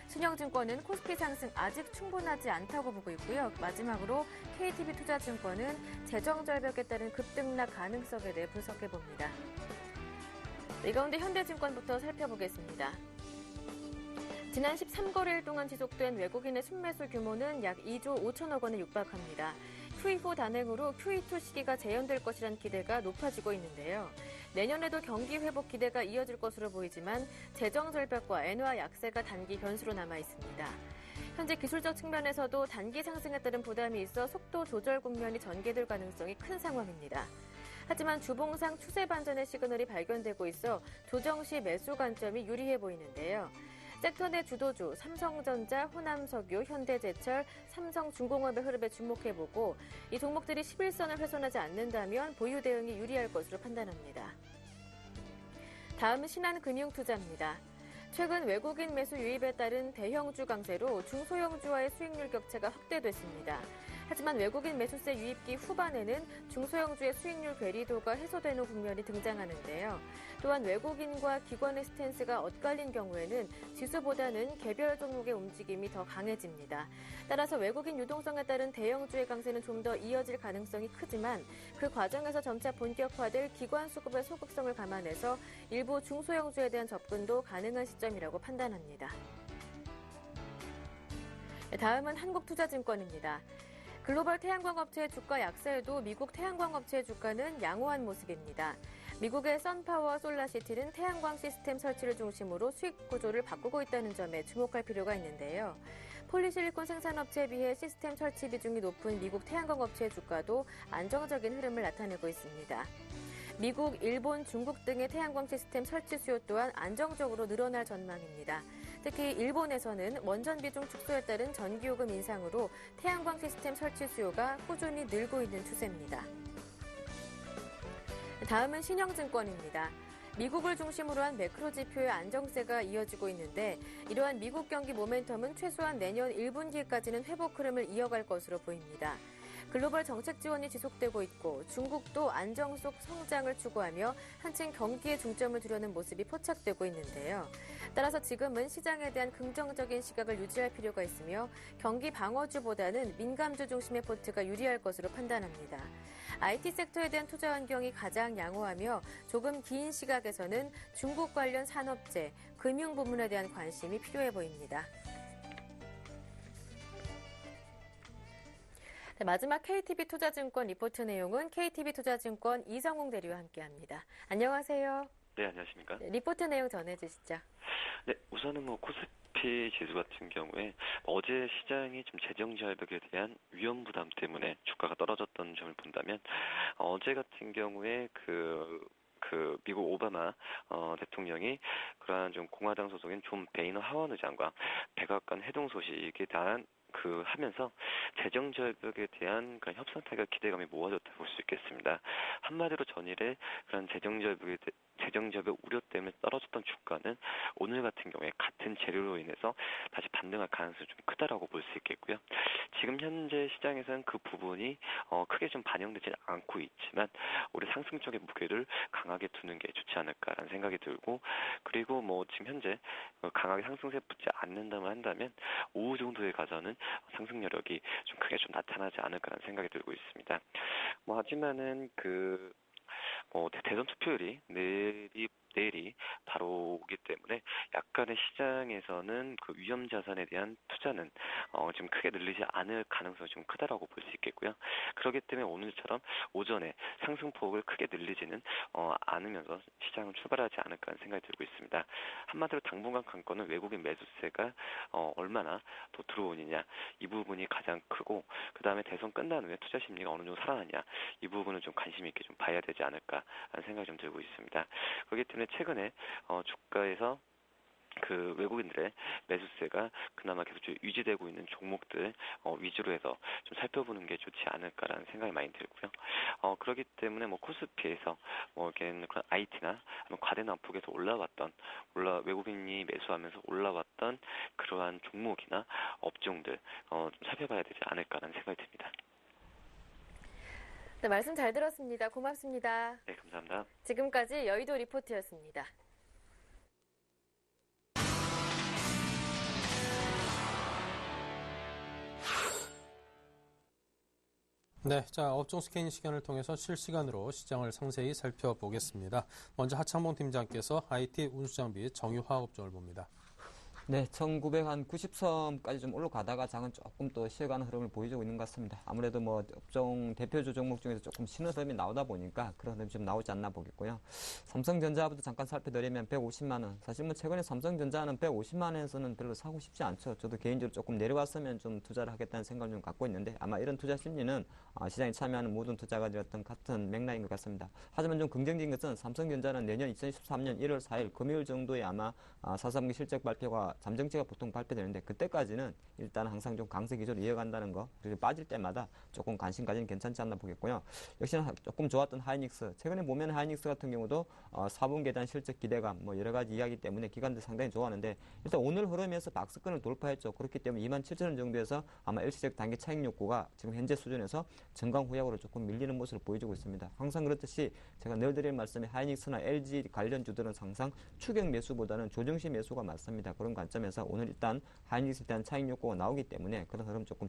신영증권은 코스피 상승 아직 충분하지 않다고 보고 있고요. 마지막으로 KTB투자증권은 재정절벽에 따른 급등락 가능성에 대해 분석해봅니다. 이 가운데 현대증권부터 살펴보겠습니다. 지난 13거래일 동안 지속된 외국인의 순매수 규모는 약 2조 5천억 원에 육박합니다. QE4 단행으로 QE2 시기가 재연될 것이라는 기대가 높아지고 있는데요. 내년에도 경기 회복 기대가 이어질 것으로 보이지만 재정 절벽과 엔화 약세가 단기 변수로 남아 있습니다. 현재 기술적 측면에서도 단기 상승에 따른 부담이 있어 속도 조절 국면이 전개될 가능성이 큰 상황입니다. 하지만 주봉상 추세 반전의 시그널이 발견되고 있어 조정 시 매수 관점이 유리해 보이는데요. 섹터 내 주도주 삼성전자, 호남석유, 현대제철, 삼성중공업의 흐름에 주목해보고 이 종목들이 11선을 훼손하지 않는다면 보유 대응이 유리할 것으로 판단합니다. 다음은 신한금융투자입니다. 최근 외국인 매수 유입에 따른 대형주 강세로 중소형주와의 수익률 격차가 확대됐습니다. 하지만 외국인 매수세 유입기 후반에는 중소형주의 수익률 괴리도가 해소되는 국면이 등장하는데요. 또한 외국인과 기관의 스탠스가 엇갈린 경우에는 지수보다는 개별 종목의 움직임이 더 강해집니다. 따라서 외국인 유동성에 따른 대형주의 강세는 좀 더 이어질 가능성이 크지만 그 과정에서 점차 본격화될 기관 수급의 소극성을 감안해서 일부 중소형주에 대한 접근도 가능한 시점이라고 판단합니다. 다음은 한국투자증권입니다. 글로벌 태양광 업체의 주가 약세에도 미국 태양광 업체의 주가는 양호한 모습입니다. 미국의 선파워와 솔라시티는 태양광 시스템 설치를 중심으로 수익 구조를 바꾸고 있다는 점에 주목할 필요가 있는데요. 폴리실리콘 생산업체에 비해 시스템 설치 비중이 높은 미국 태양광 업체의 주가도 안정적인 흐름을 나타내고 있습니다. 미국, 일본, 중국 등의 태양광 시스템 설치 수요 또한 안정적으로 늘어날 전망입니다. 특히 일본에서는 원전 비중 축소에 따른 전기요금 인상으로 태양광 시스템 설치 수요가 꾸준히 늘고 있는 추세입니다. 다음은 신영증권입니다. 미국을 중심으로 한 매크로 지표의 안정세가 이어지고 있는데 이러한 미국 경기 모멘텀은 최소한 내년 1분기까지는 회복 흐름을 이어갈 것으로 보입니다. 글로벌 정책 지원이 지속되고 있고 중국도 안정 속 성장을 추구하며 한층 경기에 중점을 두려는 모습이 포착되고 있는데요. 따라서 지금은 시장에 대한 긍정적인 시각을 유지할 필요가 있으며 경기 방어주보다는 민감주 중심의 포트가 유리할 것으로 판단합니다. IT 섹터에 대한 투자 환경이 가장 양호하며 조금 긴 시각에서는 중국 관련 산업재, 금융 부문에 대한 관심이 필요해 보입니다. 네, 마지막 KTB 투자증권 리포트 내용은 KTB 투자증권 이성웅 대리와 함께합니다. 안녕하세요. 네, 안녕하십니까. 네, 리포트 내용 전해주시죠. 네, 우선은 코스피 지수 같은 경우에 어제 시장이 좀 재정 절벽에 대한 위험 부담 때문에 주가가 떨어졌던 점을 본다면 어제 같은 경우에 미국 오바마 대통령이 그러한 좀 공화당 소속인 존 베이너 하원 의장과 백악관 회동 소식에 대한 하면서 재정 절벽에 대한 그런 협상 타결 기대감이 모아졌다고 볼 수 있겠습니다. 한마디로 전일에 그런 재정 절벽 우려 때문에 떨어졌던 주가는 오늘 같은 경우에 같은 재료로 인해서 다시 반등할 가능성이 좀 크다라고 볼 수 있겠고요. 지금 현재 시장에서는 그 부분이 크게 좀 반영되지 않고 있지만 우리 상승 쪽의 무게를 강하게 두는 게 좋지 않을까라는 생각이 들고, 그리고 지금 현재 강하게 상승세 붙지 않는다만 한다면 오후 정도에 가서는 상승 여력이 좀 크게 좀 나타나지 않을까라는 생각이 들고 있습니다. 하지만은 대선 투표율이 내일이 바로 오기 때문에 약간의 시장에서는 그 위험 자산에 대한 투자는 좀 크게 늘리지 않을 가능성이 좀 크다라고 볼 수 있겠고요. 그렇기 때문에 오늘처럼 오전에 상승폭을 크게 늘리지는 않으면서 시장은 출발하지 않을까 하는 생각이 들고 있습니다. 한마디로 당분간 관건은 외국인 매수세가 얼마나 더 들어오느냐, 이 부분이 가장 크고, 그 다음에 대선 끝난 후에 투자 심리가 어느 정도 살아나냐, 이 부분을 좀 관심 있게 좀 봐야 되지 않을까 하는 생각이 좀 들고 있습니다. 그렇기 때문에 최근에 주가에서 외국인들의 매수세가 그나마 계속 유지되고 있는 종목들 위주로 해서 좀 살펴보는 게 좋지 않을까라는 생각이 많이 들고요. 그렇기 때문에 코스피에서 그런 IT나 과대 낙폭에서 외국인이 매수하면서 올라왔던 그러한 종목이나 업종들 좀 살펴봐야 되지 않을까라는 생각이 듭니다. 네, 말씀 잘 들었습니다. 고맙습니다. 네, 감사합니다. 지금까지 여의도 리포트였습니다. 네, 자, 업종 스캐닝 시간을 통해서 실시간으로 시장을 상세히 살펴보겠습니다. 먼저 하창봉 팀장께서 IT 운수장비 정유화학업종을 봅니다. 네, 1990선까지 좀 올라가다가 장은 조금 또 쉬어가는 흐름을 보여주고 있는 것 같습니다. 아무래도 업종 대표주 종목 중에서 조금 쉬는 흐름이 나오다 보니까 그런 흐름이 좀 나오지 않나 보겠고요. 삼성전자부터 잠깐 살펴드리면 150만 원. 사실 최근에 삼성전자는 150만 원에서는 별로 사고 싶지 않죠. 저도 개인적으로 조금 내려왔으면 좀 투자를 하겠다는 생각을 좀 갖고 있는데, 아마 이런 투자 심리는 시장에 참여하는 모든 투자가들이었던 같은 맥락인 것 같습니다. 하지만 좀 긍정적인 것은 삼성전자는 내년 2023년 1월 4일 금요일 정도에 아마 4분기 실적 발표가 잠정치가 보통 발표되는데, 그때까지는 일단 항상 좀 강세 기조를 이어간다는 거, 그리고 빠질 때마다 조금 관심 가지는 괜찮지 않나 보겠고요. 역시나 조금 좋았던 하이닉스, 최근에 보면 하이닉스 같은 경우도 4분기에 대한 실적 기대감 여러 가지 이야기 때문에 기관들 상당히 좋아하는데, 일단 오늘 흐름에서 박스권을 돌파했죠. 그렇기 때문에 27,000원 정도에서 아마 일시적 단기 차익 욕구가 지금 현재 수준에서 전강 후약으로 조금 밀리는 모습을 보여주고 있습니다. 항상 그렇듯이 제가 늘 드릴 말씀이 하이닉스나 LG 관련주들은 항상 추격 매수보다는 조정시 매수가 맞습니다. 그런 관점에서 오늘 일단 하이닉스에 대한 차익 욕구가 나오기 때문에 그런 흐름 조금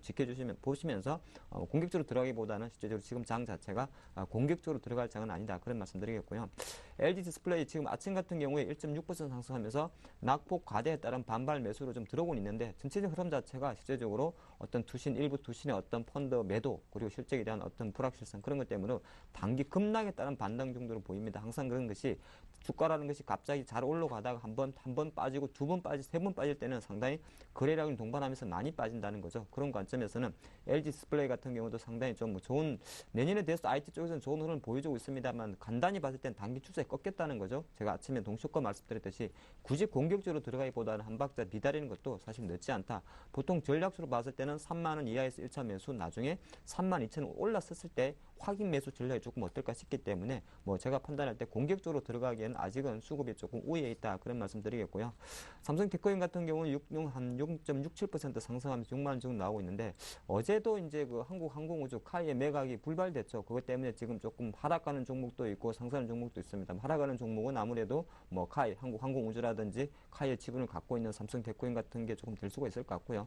보시면서 공격적으로 들어가기보다는 실제적으로 지금 장 자체가 공격적으로 들어갈 장은 아니다, 그런 말씀드리겠고요. LG 디스플레이 지금 아침 같은 경우에 1.6% 상승하면서 낙폭 과대에 따른 반발 매수로 좀 들어오고 있는데, 전체적 흐름 자체가 실제적으로 어떤 일부 투신의 어떤 펀드 매도, 그리고 실적에 대한 어떤 불확실성, 그런 것 때문에 단기 급락에 따른 반등 정도로 보입니다. 항상 그런 것이 주가라는 것이 갑자기 잘 올라가다가 한 번 빠지고 두 번 빠지고 세 번 빠질 때는 상당히 거래량을 동반하면서 많이 빠진다는 거죠. 그런 관점에서는 LG 디스플레이 같은 경우도 상당히 좀 좋은, 내년에 대해서 IT 쪽에서는 좋은 흐름을 보여주고 있습니다만 간단히 봤을 땐 단기 추세에 꺾였다는 거죠. 제가 아침에 동시효과 말씀드렸듯이 굳이 공격적으로 들어가기보다는 한 박자 기다리는 것도 사실 늦지 않다. 보통 전략수로 봤을 때는 3만 원 이하에서 1차 매수, 나중에 3만 2천 원 올랐었을 때 확인 매수 전략이 조금 어떨까 싶기 때문에 제가 판단할 때 공격적으로 들어가기에는 아직은 수급이 조금 우위에 있다, 그런 말씀 드리겠고요. 삼성테크인 같은 경우는 한 6.67% 상승하면서 6만 원 정도 나오고 있는데, 어제도 이제 한국항공우주 카이의 매각이 불발됐죠. 그것 때문에 지금 조금 하락하는 종목도 있고 상승하는 종목도 있습니다. 하락하는 종목은 아무래도 카이, 한국항공우주라든지 카이의 지분을 갖고 있는 삼성테크인 같은 게 조금 될 수가 있을 것 같고요.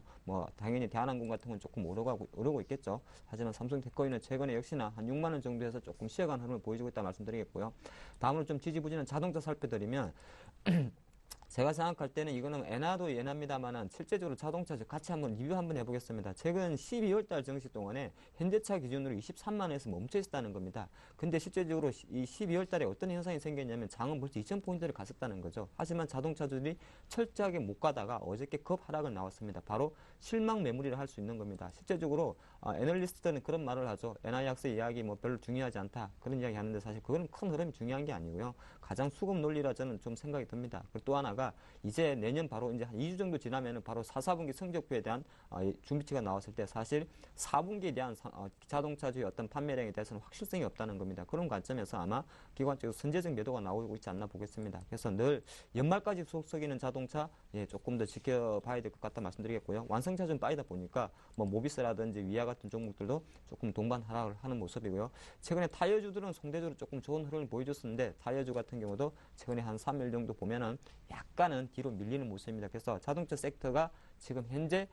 당연히 대한항공 같은 건 조금 오르고 있겠죠. 하지만 삼성테크인은 최근에 역시나 한 6만 원 정도에서 조금 쉬어가는 흐름을 보여주고 있다 말씀드리겠고요. 다음으로 좀 지지부진한 자동차 살펴드리면 제가 생각할 때는 이거는 엔화도 엔화입니다만은 실제적으로 자동차 같이 한번 리뷰 한번 해보겠습니다. 최근 12월 달 증시 동안에 현대차 기준으로 23만원에서 멈춰 있었다는 겁니다. 근데 실제적으로 이 12월 달에 어떤 현상이 생겼냐면 장은 벌써 2,000포인트를 갔었다는 거죠. 하지만 자동차들이 철저하게 못 가다가 어저께 급 하락을 나왔습니다. 바로 실망 매물이라 할 수 있는 겁니다. 실제적으로 애널리스트들은 그런 말을 하죠. 엔화 약세 이야기 뭐 별로 중요하지 않다. 그런 이야기 하는데 사실 그건 큰 흐름이 중요한 게 아니고요. 가장 수급 논리라 저는 좀 생각이 듭니다. 그리고 또 하나가 이제 내년 바로 이제 한 2주 정도 지나면은 바로 4분기 성적표에 대한 준비치가 나왔을 때 사실 4분기에 대한 자동차주의 어떤 판매량에 대해서는 확실성이 없다는 겁니다. 그런 관점에서 아마 기관적으로 선제적 매도가 나오고 있지 않나 보겠습니다. 그래서 늘 연말까지 속썩이는 자동차 조금 더 지켜봐야 될 것 같다 말씀드리겠고요. 완성차 좀 빠지다 보니까 뭐 모비스라든지 위아 같은 종목들도 조금 동반 하락을 하는 모습이고요. 최근에 타이어주들은 상대적으로 조금 좋은 흐름을 보여줬었는데 타이어주 같은 경우도 최근에 한 3일 정도 보면은 약간은 뒤로 밀리는 모습입니다. 그래서 자동차 섹터가 지금 현재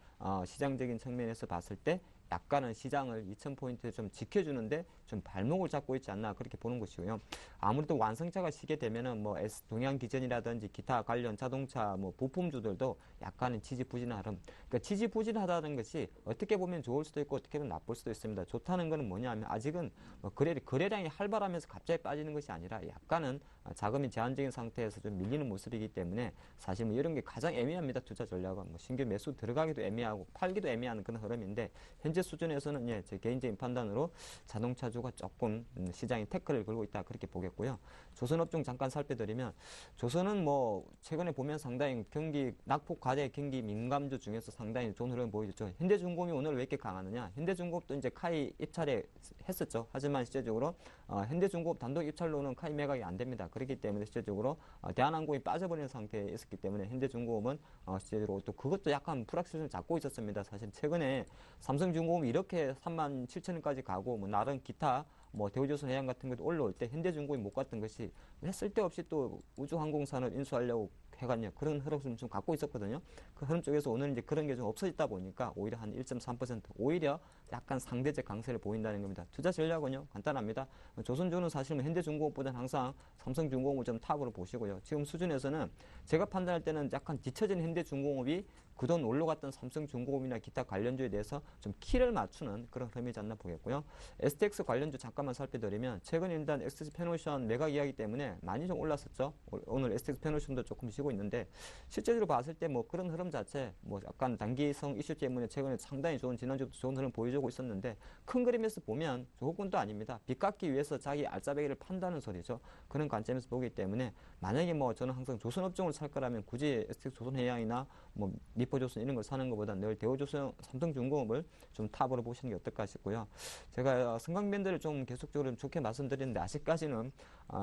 시장적인 측면에서 봤을 때 약간은 시장을 2,000포인트 좀 지켜주는데 좀 발목을 잡고 있지 않나 그렇게 보는 것이고요. 아무래도 완성차가 시게 되면은 뭐 동양기전이라든지 기타 관련 자동차 뭐 부품주들도 약간은 지지부진한 흐름. 그러니까 지지부진하다는 것이 어떻게 보면 좋을 수도 있고 어떻게 보면 나쁠 수도 있습니다. 좋다는 것은 뭐냐면 아직은 뭐 거래량이 활발하면서 갑자기 빠지는 것이 아니라 약간은 자금이 제한적인 상태에서 좀 밀리는 모습이기 때문에 사실 뭐 이런 게 가장 애매합니다. 투자 전략은 뭐 신규 매수 들어가기도 애매하고 팔기도 애매한 그런 흐름인데 현재 수준에서는 제 개인적인 판단으로 자동차주가 조금 시장이 태클을 걸고 있다 그렇게 보겠고요. 조선업종 잠깐 살펴드리면 조선은 뭐 최근에 보면 상당히 경기 낙폭 과대 경기 민감주 중에서 상당히 좋은 흐름을 보여줬죠. 현대중공업이 오늘 왜 이렇게 강하느냐? 현대중공업도 이제 카이 입찰에 했었죠. 하지만 실제적으로 현대중공업 단독 입찰로는 카이 매각이 안 됩니다. 그렇기 때문에 실제적으로 대한항공이 빠져버리는 상태에 있었기 때문에 현대중공업은 실제적으로 또 그것도 약간 불확실성을 잡고 있었습니다. 사실 최근에 삼성중공업이 이렇게 37,000원까지 가고 뭐 나름 기타 뭐 대우조선해양 같은 것도 올라올 때 현대중공업이 못 갔던 것이 왜 쓸데없이 또 우주항공산을 인수하려고 해갔냐 그런 흐름을 좀 갖고 있었거든요. 그 흐름 쪽에서 오늘 이제 그런 게 좀 없어졌다 보니까 오히려 한 1.3% 오히려 약간 상대적 강세를 보인다는 겁니다. 투자 전략은요 간단합니다. 조선주는 사실 현대중공업보다는 항상 삼성중공업을 좀 탑으로 보시고요. 지금 수준에서는 제가 판단할 때는 약간 뒤처진 현대중공업이 그동안 올라갔던 삼성중공업이나 기타 관련주에 대해서 좀 키를 맞추는 그런 흐름이지 않나 보겠고요. STX 관련주 잠깐만 살펴드리면 최근 일단 STX 페노션 매각 이야기 때문에 많이 좀 올랐었죠. 오늘 STX 페노션도 조금 쉬고 있는데 실제로 봤을 때 뭐 그런 흐름 자체 뭐 약간 단기성 이슈 때문에 최근에 상당히 좋은 지난주도 좋은 흐름 보여주고 있었는데 큰 그림에서 보면 조건도 아닙니다. 빚 갚기 위해서 자기 알짜배기를 판다는 소리죠. 그런 관점에서 보기 때문에 만약에 뭐 저는 항상 조선업종을 살 거라면 굳이 STX 조선해양이나 뭐 니포조선 이런 걸 사는 것보다 늘 대우조선, 삼성중공업을 좀 탑으로 보시는 게 어떨까 싶고요. 제가 성강밴드를 좀 계속적으로 좀 좋게 말씀드리는데 아직까지는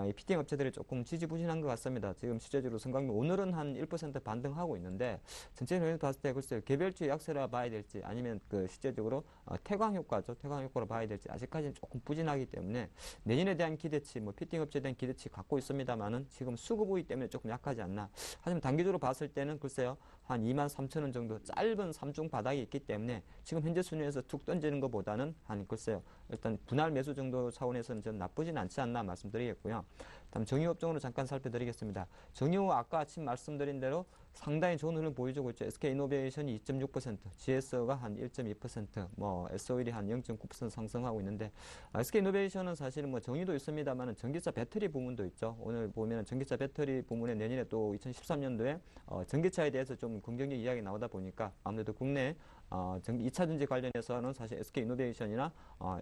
이 피팅 업체들이 조금 지지부진한 것 같습니다. 지금 실제적으로 성강밴드 오늘은 한 1% 반등하고 있는데 전체적으로 봤을 때 글쎄요 개별주의 약세라 봐야 될지 아니면 그 실제적으로 태광 효과죠. 태광 효과로 봐야 될지 아직까지는 조금 부진하기 때문에 내년에 대한 기대치, 뭐 피팅 업체에 대한 기대치 갖고 있습니다만은 지금 수급 우위 때문에 조금 약하지 않나. 하지만 단기적으로 봤을 때는 글쎄요 한 23,000원 정도 짧은 3중 바닥이 있기 때문에 지금 현재 순위에서 툭 던지는 것보다는 한 글쎄요 일단 분할 매수 정도 차원에서는 전 나쁘진 않지 않나 말씀드리겠고요. 다음 정유업종으로 잠깐 살펴드리겠습니다. 정유 아까 아침 말씀드린 대로 상당히 좋은 흐름 보여주고 있죠. SK이노베이션이 2.6%, GS가 한 1.2%, 뭐 SO일이 한 0.9% 상승하고 있는데 SK이노베이션은 사실은 뭐 정유도 있습니다만 전기차 배터리 부문도 있죠. 오늘 보면 전기차 배터리 부문에 내년에 또 2013년도에 전기차에 대해서 좀 긍정적 이야기 나오다 보니까 아무래도 국내 2차 전지 관련해서는 사실 SK이노베이션이나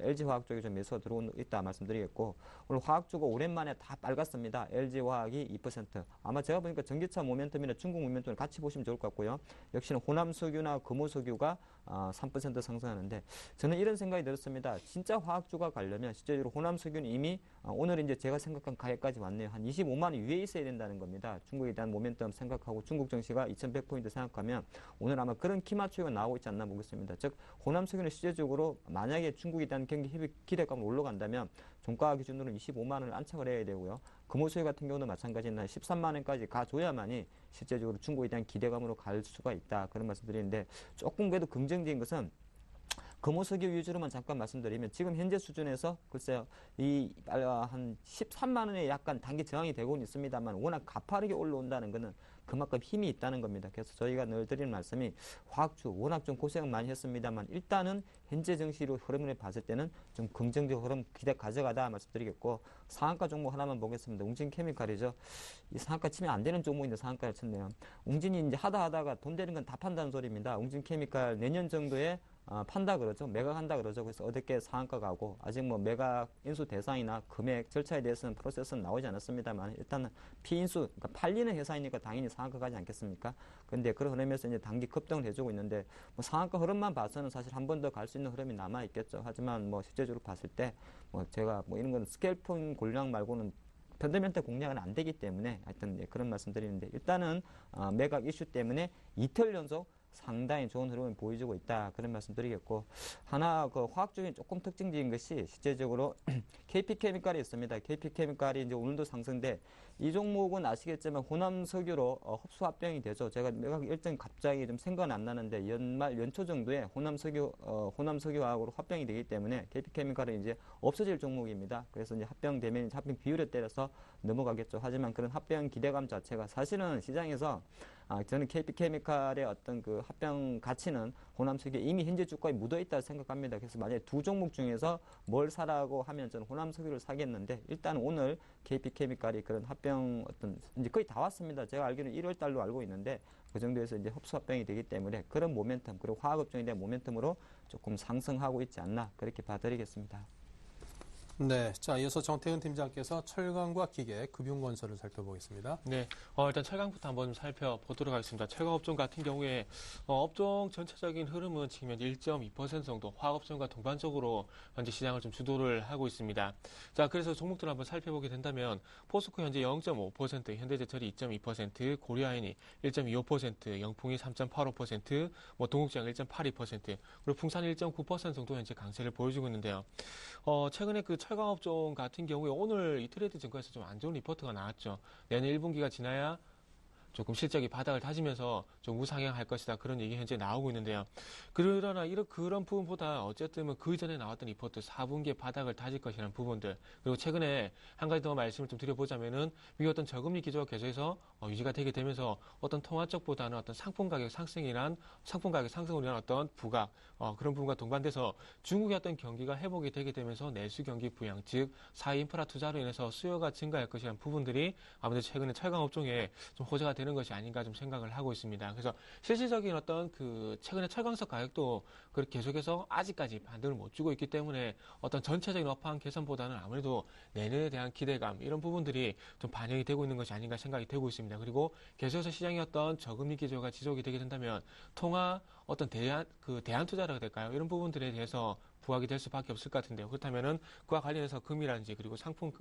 LG화학 쪽에 좀 매수가 들어오고 있다 말씀드리겠고 오늘 화학주가 오랜만에 다 빨갛습니다. LG화학이 2%. 아마 제가 보니까 전기차 모멘텀이나 중국 모멘텀을 같이 보시면 좋을 것 같고요. 역시나 호남석유나 금호석유가 3% 상승하는데 저는 이런 생각이 들었습니다. 진짜 화학주가 가려면 실제로 호남석유는 이미 오늘 이제 제가 생각한 가격까지 왔네요. 한 25만 원 위에 있어야 된다는 겁니다. 중국에 대한 모멘텀 생각하고 중국 증시가 2100포인트 생각하면 오늘 아마 그런 키맞추기가 나오고 있지 않나 보겠습니다. 즉 호남석유는 실제적으로 만약에 중국에 대한 경기 기대감이 올라간다면 종가 기준으로 25만 원을 안착을 해야 되고요. 금호석유 같은 경우도 마찬가지나 13만 원까지 가줘야만이 실제적으로 중국에 대한 기대감으로 갈 수가 있다. 그런 말씀 드리는데 조금 그래도 긍정적인 것은 금호석유 위주로만 잠깐 말씀드리면 지금 현재 수준에서 글쎄요 한 13만 원에 약간 단기 저항이 되고는 있습니다만 워낙 가파르게 올라온다는 것은 그만큼 힘이 있다는 겁니다. 그래서 저희가 늘 드리는 말씀이 화학주 워낙 좀 고생 많이 했습니다만 일단은 현재 증시로 흐름을 봤을 때는 좀 긍정적 흐름 기대 가져가다 말씀드리겠고 상한가 종목 하나만 보겠습니다. 웅진케미칼이죠. 이 상한가 치면 안 되는 종목인데 상한가를 쳤네요. 웅진이 이제 하다가 돈 되는 건 다 판다는 소리입니다. 웅진케미칼 내년 정도에 판다 그러죠. 매각한다 그러죠. 그래서 어저께 상한가 가고 아직 뭐 매각 인수 대상이나 금액 절차에 대해서는 프로세스는 나오지 않았습니다만 일단은 피인수 그러니까 팔리는 회사이니까 당연히 상한가 가지 않겠습니까? 그런데 그런 흐름에서 이제 단기 급등을 해주고 있는데 뭐 상한가 흐름만 봐서는 사실 한 번 더 갈 수 있는 흐름이 남아 있겠죠. 하지만 뭐 실제적으로 봤을 때 뭐 제가 뭐 이런 건 스케일폰 공략 말고는 편대면대 공략은 안 되기 때문에 하여튼 네, 그런 말씀 드리는데 일단은 매각 이슈 때문에 이틀 연속 상당히 좋은 흐름을 보여주고 있다. 그런 말씀 드리겠고 하나 그 화학적인 조금 특징적인 것이 실제적으로 KP케미칼이 있습니다. KP케미칼이 이제 오늘도 상승돼 이 종목은 아시겠지만 호남석유로 흡수 합병이 되죠. 제가 매각 일정 갑자기 좀 생각은 안 나는데 연초 정도에 호남석유화학으로 합병이 되기 때문에 KP케미칼은 이제 없어질 종목입니다. 그래서 이제 합병되면 합병 비율에 따라서 넘어가겠죠. 하지만 그런 합병 기대감 자체가 사실은 시장에서 저는 KP케미칼의 어떤 그 합병 가치는 호남석유에 이미 현재 주가에 묻어 있다고 생각합니다. 그래서 만약에 두 종목 중에서 뭘 사라고 하면 저는 호남석유를 사겠는데 일단 오늘 KP케미칼이 그런 합병 어떤 이제 거의 다 왔습니다. 제가 알기로는 1월 달로 알고 있는데 그 정도에서 이제 흡수 합병이 되기 때문에 그런 모멘텀 그리고 화학업종에 대한 모멘텀으로 조금 상승하고 있지 않나 그렇게 봐드리겠습니다. 네, 자 이어서 정태은 팀장께서 철강과 기계, 금융건설을 살펴보겠습니다. 네, 일단 철강부터 한번 살펴보도록 하겠습니다. 철강업종 같은 경우에 업종 전체적인 흐름은 지금 현재 1.2% 정도 화학업종과 동반적으로 현재 시장을 좀 주도를 하고 있습니다. 자, 그래서 종목들을 한번 살펴보게 된다면 포스코 현재 0.5%, 현대제철이 2.2%, 고려아연이 1.25%, 영풍이 3.85%, 뭐 동국제약 1.82%, 그리고 풍산이 1.9% 정도 현재 강세를 보여주고 있는데요. 최근에 그 철강업종 같은 경우에 오늘 이트레이드 증권에서 좀 안 좋은 리포트가 나왔죠. 내년 1분기가 지나야 조금 실적이 바닥을 다지면서 좀 우상향할 것이다. 그런 얘기 현재 나오고 있는데요. 그러나 그런 부분보다 어쨌든 그 이전에 나왔던 리포트 4분기에 바닥을 다질 것이라는 부분들 그리고 최근에 한 가지 더 말씀을 좀 드려보자면은 미국 어떤 저금리 기조가 계속해서 유지가 되게 되면서 어떤 통화 쪽보다는 어떤 상품 가격 상승으로 인한 어떤 부각 그런 부분과 동반돼서 중국의 어떤 경기가 회복이 되게 되면서 내수 경기 부양 즉 사회 인프라 투자로 인해서 수요가 증가할 것이라는 부분들이 아무래도 최근에 철강 업종에 좀 호재가 되는 것이 아닌가 좀 생각을 하고 있습니다. 그래서 실질적인 어떤 그 최근에 철강석 가격도 그렇게 계속해서 아직까지 반등을 못 주고 있기 때문에 어떤 전체적인 업황 개선보다는 아무래도 내년에 대한 기대감 이런 부분들이 좀 반영이 되고 있는 것이 아닌가 생각이 되고 있습니다. 그리고 계속해서 시장의 어떤 저금리 기조가 지속이 되게 된다면 통화 어떤 대안 투자라고 될까요? 이런 부분들에 대해서 부각이 될 수밖에 없을 것 같은데요. 그렇다면은 그와 관련해서 금이라든지 그리고 상품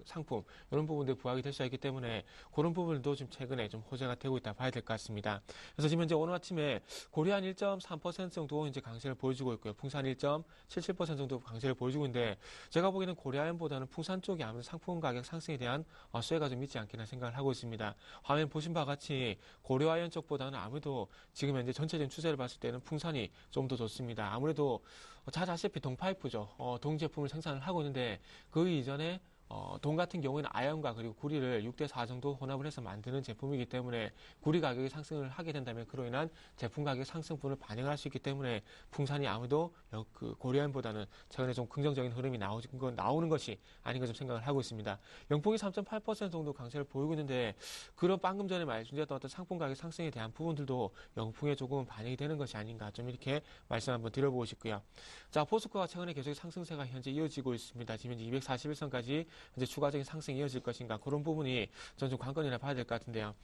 이런 부분들 부각이 될 수 있기 때문에 그런 부분도 좀 최근에 좀 호재가 되고 있다 봐야 될 것 같습니다. 그래서 지금 현재 오늘 아침에 고려한 1.3% 정도 이제 강세를 보여주고 있고요. 풍산 1.77% 정도 강세를 보여주고 있는데 제가 보기에는 고려아연보다는 풍산 쪽이 아무래도 상품 가격 상승에 대한 수혜가 좀 있지 않겠나 생각을 하고 있습니다. 화면 보신 바와 같이 고려아연 쪽보다는 아무래도 지금 현재 전체적인 추세를 봤을 때는 풍산이 좀 더 좋습니다. 아무래도 잘 아시다시피 동파이프죠. 동 제품을 생산을 하고 있는데 그 이전에 동 같은 경우에는 아연과 그리고 구리를 6대4 정도 혼합을 해서 만드는 제품이기 때문에 구리 가격이 상승을 하게 된다면 그로 인한 제품 가격 상승분을 반영할 수 있기 때문에 풍산이 아무도 그 고려아연보다는 최근에 좀 긍정적인 흐름이 나오는 것이 아닌가 좀 생각을 하고 있습니다. 영풍이 3.8% 정도 강세를 보이고 있는데 그런 방금 전에 말씀드렸던 어떤 상품 가격 상승에 대한 부분들도 영풍에 조금 반영이 되는 것이 아닌가 좀 이렇게 말씀 한번 드려보고 싶고요. 자, 포스코가 최근에 계속 상승세가 현재 이어지고 있습니다. 지금 현재 241선까지 현재 추가적인 상승이 이어질 것인가 그런 부분이 저는 좀 관건이라 봐야 될 것 같은데요.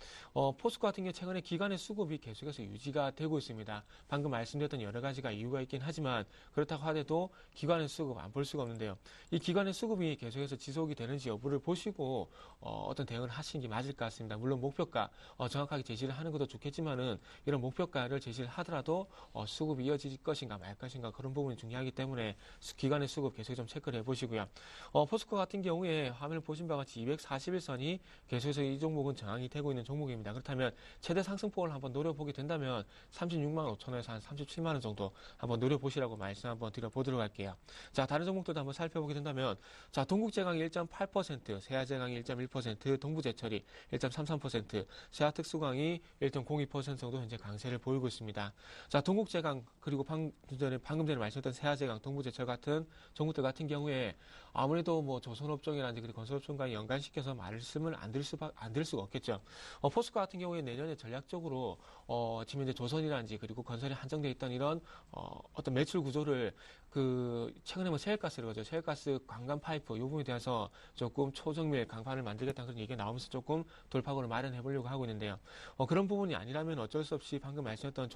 포스코 같은 경우 최근에 기관의 수급이 계속해서 유지가 되고 있습니다. 방금 말씀드렸던 여러 가지가 이유가 있긴 하지만 그렇다고 하더라도 기관의 수급 안 볼 수가 없는데요. 이 기관의 수급이 계속해서 지속이 되는지 여부를 보시고 어떤 대응을 하시는 게 맞을 것 같습니다. 물론 목표가 정확하게 제시를 하는 것도 좋겠지만은 이런 목표가를 제시를 하더라도 수급이 이어질 것인가 말 것인가 그런 부분이 중요하기 때문에 기관의 수급 계속 좀 체크를 해보시고요. 포스코 같은 경우 경우에 화면을 보신 바와 같이 241선이 계속해서 이 종목은 저항이 되고 있는 종목입니다. 그렇다면 최대 상승폭을 한번 노려보게 된다면 36만 5천 원에서 한 37만 원 정도 한번 노려보시라고 말씀 한번 드려보도록 할게요. 자, 다른 종목들도 한번 살펴보게 된다면, 자, 동국제강이 1.8%, 세아제강이 1.1%, 동부제철이 1.33%, 세아특수강이 1.02% 정도 현재 강세를 보이고 있습니다. 자, 동국제강 그리고 방금 전에 말씀드렸던 세아제강, 동부제철 같은 종목들 같은 경우에 아무래도 뭐 조선업종이라든지 그리고 건설업종과 연관시켜서 말씀을 안 드릴 수가 없겠죠. 포스코 같은 경우에 내년에 전략적으로 지금 이제 조선이라든지 그리고 건설이 한정돼 있던 이런 어떤 매출 구조를 최근에 뭐 셰일가스를 거죠. 셰일가스 관광 파이프 이 부분에 대해서 조금 초정밀 강판을 만들겠다는 그런 얘기가 나오면서 조금 돌파구를 마련해 보려고 하고 있는데요. 그런 부분이 아니라면 어쩔 수 없이 방금 말씀했던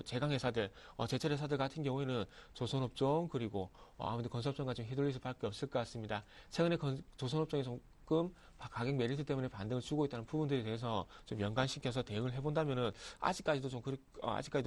제강 회사들, 제철 회사들 같은 경우에는 조선업종 그리고 아무래도 건설업종과 좀 휘둘릴 수밖에 없을 것 같습니다. 최근에 조선업종이 조금 가격 메리트 때문에 반등을 주고 있다는 부분들에 대해서 좀 연관시켜서 대응을 해본다면은 아직까지도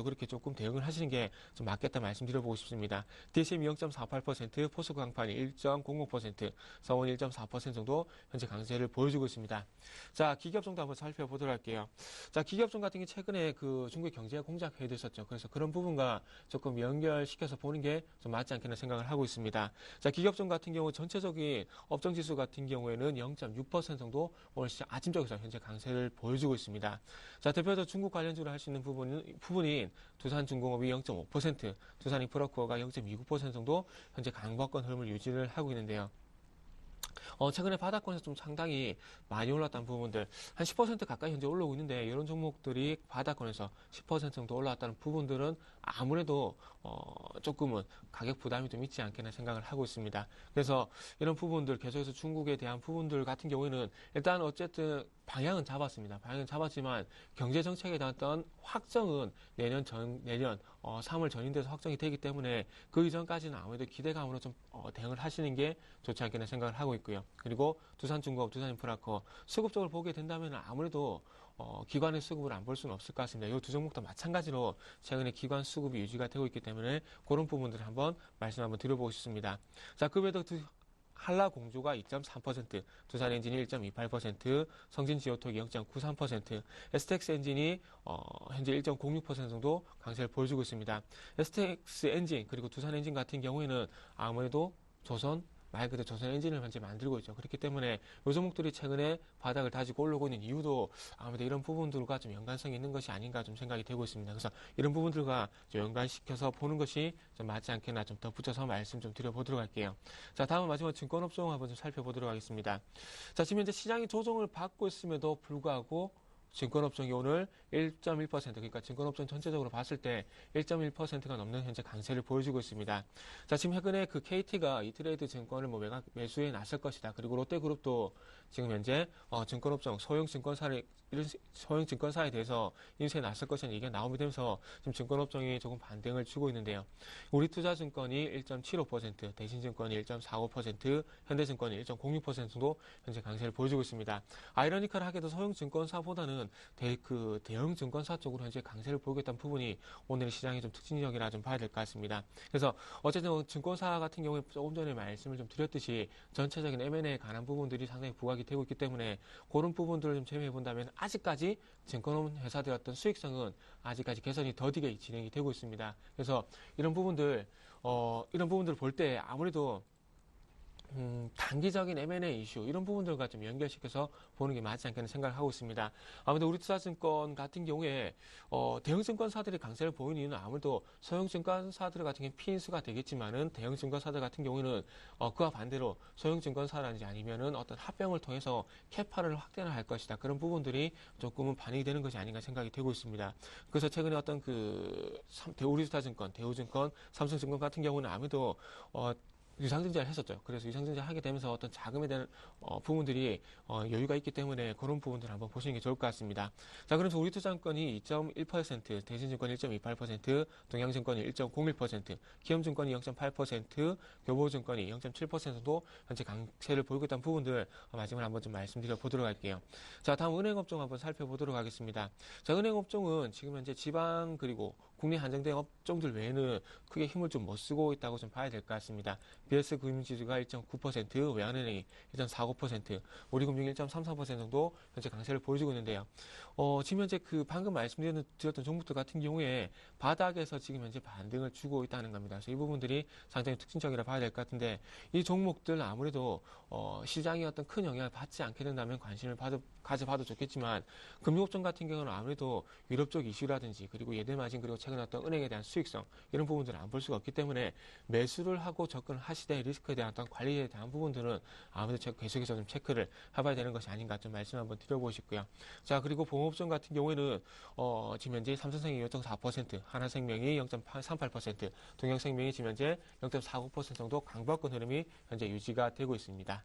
그렇게 조금 대응을 하시는 게 좀 맞겠다 말씀드려보고 싶습니다. DSM이 0.48%, 포스코 강판이 1.05%, 서원이 1.4% 정도 현재 강세를 보여주고 있습니다. 자, 기업종도 한번 살펴보도록 할게요. 자, 기업종 같은 게 최근에 중국의 경제가 공작회의도 있었죠. 그래서 그런 부분과 조금 연결시켜서 보는 게 좀 맞지 않겠나 생각을 하고 있습니다. 자, 기업종 같은 경우 전체적인 업종지수 같은 경우에는 0.6% 정도 오늘 시장 아침 쪽에서 현재 강세를 보여주고 있습니다. 자, 대표적으로 중국 관련주로 할 수 있는 부분인 두산중공업이 0.5%, 두산인프라코어가 0.29% 정도 현재 강보권 흐름을 유지를 하고 있는데요. 최근에 바닥권에서 좀 상당히 많이 올랐다는 부분들, 한 10% 가까이 현재 올라오고 있는데, 이런 종목들이 바닥권에서 10% 정도 올라왔다는 부분들은 아무래도, 조금은 가격 부담이 좀 있지 않겠나 생각을 하고 있습니다. 그래서 이런 부분들, 계속해서 중국에 대한 부분들 같은 경우에는 일단 어쨌든 방향은 잡았습니다. 방향은 잡았지만 경제정책에 대한 어떤 확정은 내년 3월 전인돼서 확정이 되기 때문에 그 이전까지는 아무래도 기대감으로 좀 대응을 하시는 게 좋지 않겠나 생각을 하고 있고요. 그리고 두산중공업, 두산인프라코 수급적으로 보게 된다면 아무래도 기관의 수급을 안 볼 수는 없을 것 같습니다. 이 두 종목도 마찬가지로 최근에 기관 수급이 유지가 되고 있기 때문에 그런 부분들을 한번 말씀 한번 드려보고 싶습니다. 자, 그 외에도 한라공주가 2.3%, 두산엔진이 1.28%, 성진지오톡이 0.93%, STX엔진이 현재 1.06% 정도 강세를 보여주고 있습니다. STX엔진 그리고 두산엔진 같은 경우에는 아무래도 말 그대로 조선 엔진을 현재 만들고 있죠. 그렇기 때문에 요 종목들이 최근에 바닥을 다지고 올라오고 있는 이유도 아무래도 이런 부분들과 좀 연관성이 있는 것이 아닌가 좀 생각이 되고 있습니다. 그래서 이런 부분들과 좀 연관시켜서 보는 것이 좀 맞지 않겠나 좀 덧붙여서 말씀 좀 드려보도록 할게요. 자, 다음은 마지막 증권업종 한번 좀 살펴보도록 하겠습니다. 자, 지금 현재 시장이 조정을 받고 있음에도 불구하고 증권업종이 오늘 1.1%, 그러니까 증권업종 전체적으로 봤을 때 1.1%가 넘는 현재 강세를 보여주고 있습니다. 자, 지금 최근에 KT가 이트레이드 증권을 매수해 놨을 것이다. 그리고 롯데그룹도 지금 현재 증권업종 소형 증권사에 대해서 인수해 놨을 것이라는 얘기가 나오게 되면서 지금 증권업종이 조금 반등을 주고 있는데요. 우리투자증권이 1.75%, 대신증권이 1.45%, 현대증권이 1.06% 정도 현재 강세를 보여주고 있습니다. 아이러니컬하게도 소형 증권사보다는 대형 증권사 쪽으로 현재 강세를 보이겠다는 부분이 오늘의 시장의 좀 특징적이라 좀 봐야 될 것 같습니다. 그래서 어쨌든 증권사 같은 경우에 조금 전에 말씀을 좀 드렸듯이 전체적인 M&A에 관한 부분들이 상당히 부각이 되고 있기 때문에 그런 부분들을 좀 제외해 본다면 아직까지 증권 회사들의 어떤 수익성은 아직까지 개선이 더디게 진행이 되고 있습니다. 그래서 이런 부분들 볼 때 아무래도 단기적인 M&A 이슈 이런 부분들과 좀 연결시켜서 보는 게 맞지 않겠나 생각을 하고 있습니다. 아무래도 우리투자증권 같은 경우에 대형 증권사들이 강세를 보이는 이유는 아무래도 소형 증권사들 같은 경우는 피인수가 되겠지만은 대형 증권사들 같은 경우에는 그와 반대로 소형 증권사라든지 아니면은 어떤 합병을 통해서 캐파를 확대를 할 것이다. 그런 부분들이 조금은 반영이 되는 것이 아닌가 생각이 되고 있습니다. 그래서 최근에 어떤 우리투자증권, 대우증권, 삼성증권 같은 경우는 아무래도 유상증자를 했었죠. 그래서 유상증자 하게 되면서 어떤 자금에 대한 부분들이 여유가 있기 때문에 그런 부분들을 한번 보시는 게 좋을 것 같습니다. 자, 그래서 우리투자증권이 2.1%, 대신증권이 1.28%, 동양증권이 1.01%, 기업증권이 0.8%, 교보증권이 0.7%도 현재 강세를 보이고 있다는 부분들 마지막으로 한번 좀 말씀드려 보도록 할게요. 자, 다음 은행업종 한번 살펴보도록 하겠습니다. 자, 은행업종은 지금 현재 지방 그리고 국내 한정된 업종들 외에는 크게 힘을 좀 못 쓰고 있다고 좀 봐야 될 것 같습니다. BS 금융지수가 1.9%, 외환은행이 1.49%, 우리금융 1.33% 정도 현재 강세를 보여주고 있는데요. 지금 현재 그 방금 말씀드렸던 종목들 같은 경우에 바닥에서 지금 현재 반등을 주고 있다는 겁니다. 그래서 이 부분들이 상당히 특징적이라 봐야 될 것 같은데, 이 종목들 아무래도 시장이 어떤 큰 영향을 받지 않게 된다면 관심을 가져봐도 좋겠지만, 금융업종 같은 경우는 아무래도 유럽 쪽 이슈라든지, 그리고 예대마진, 그리고 최근 어떤 은행에 대한 수익성, 이런 부분들을 안 볼 수가 없기 때문에 매수를 하고 접근을 하시되 리스크에 대한 어떤 관리에 대한 부분들은 아무래도 계속해서 좀 체크를 해봐야 되는 것이 아닌가 좀 말씀 한번 드려보고 싶고요. 자, 그리고 보험업종 같은 경우에는 지금 현재 삼성생명이 0.4%, 하나생명이 0.38%, 동양생명이 지금 현재 0.49% 정도 강보권 흐름이 현재 유지가 되고 있습니다.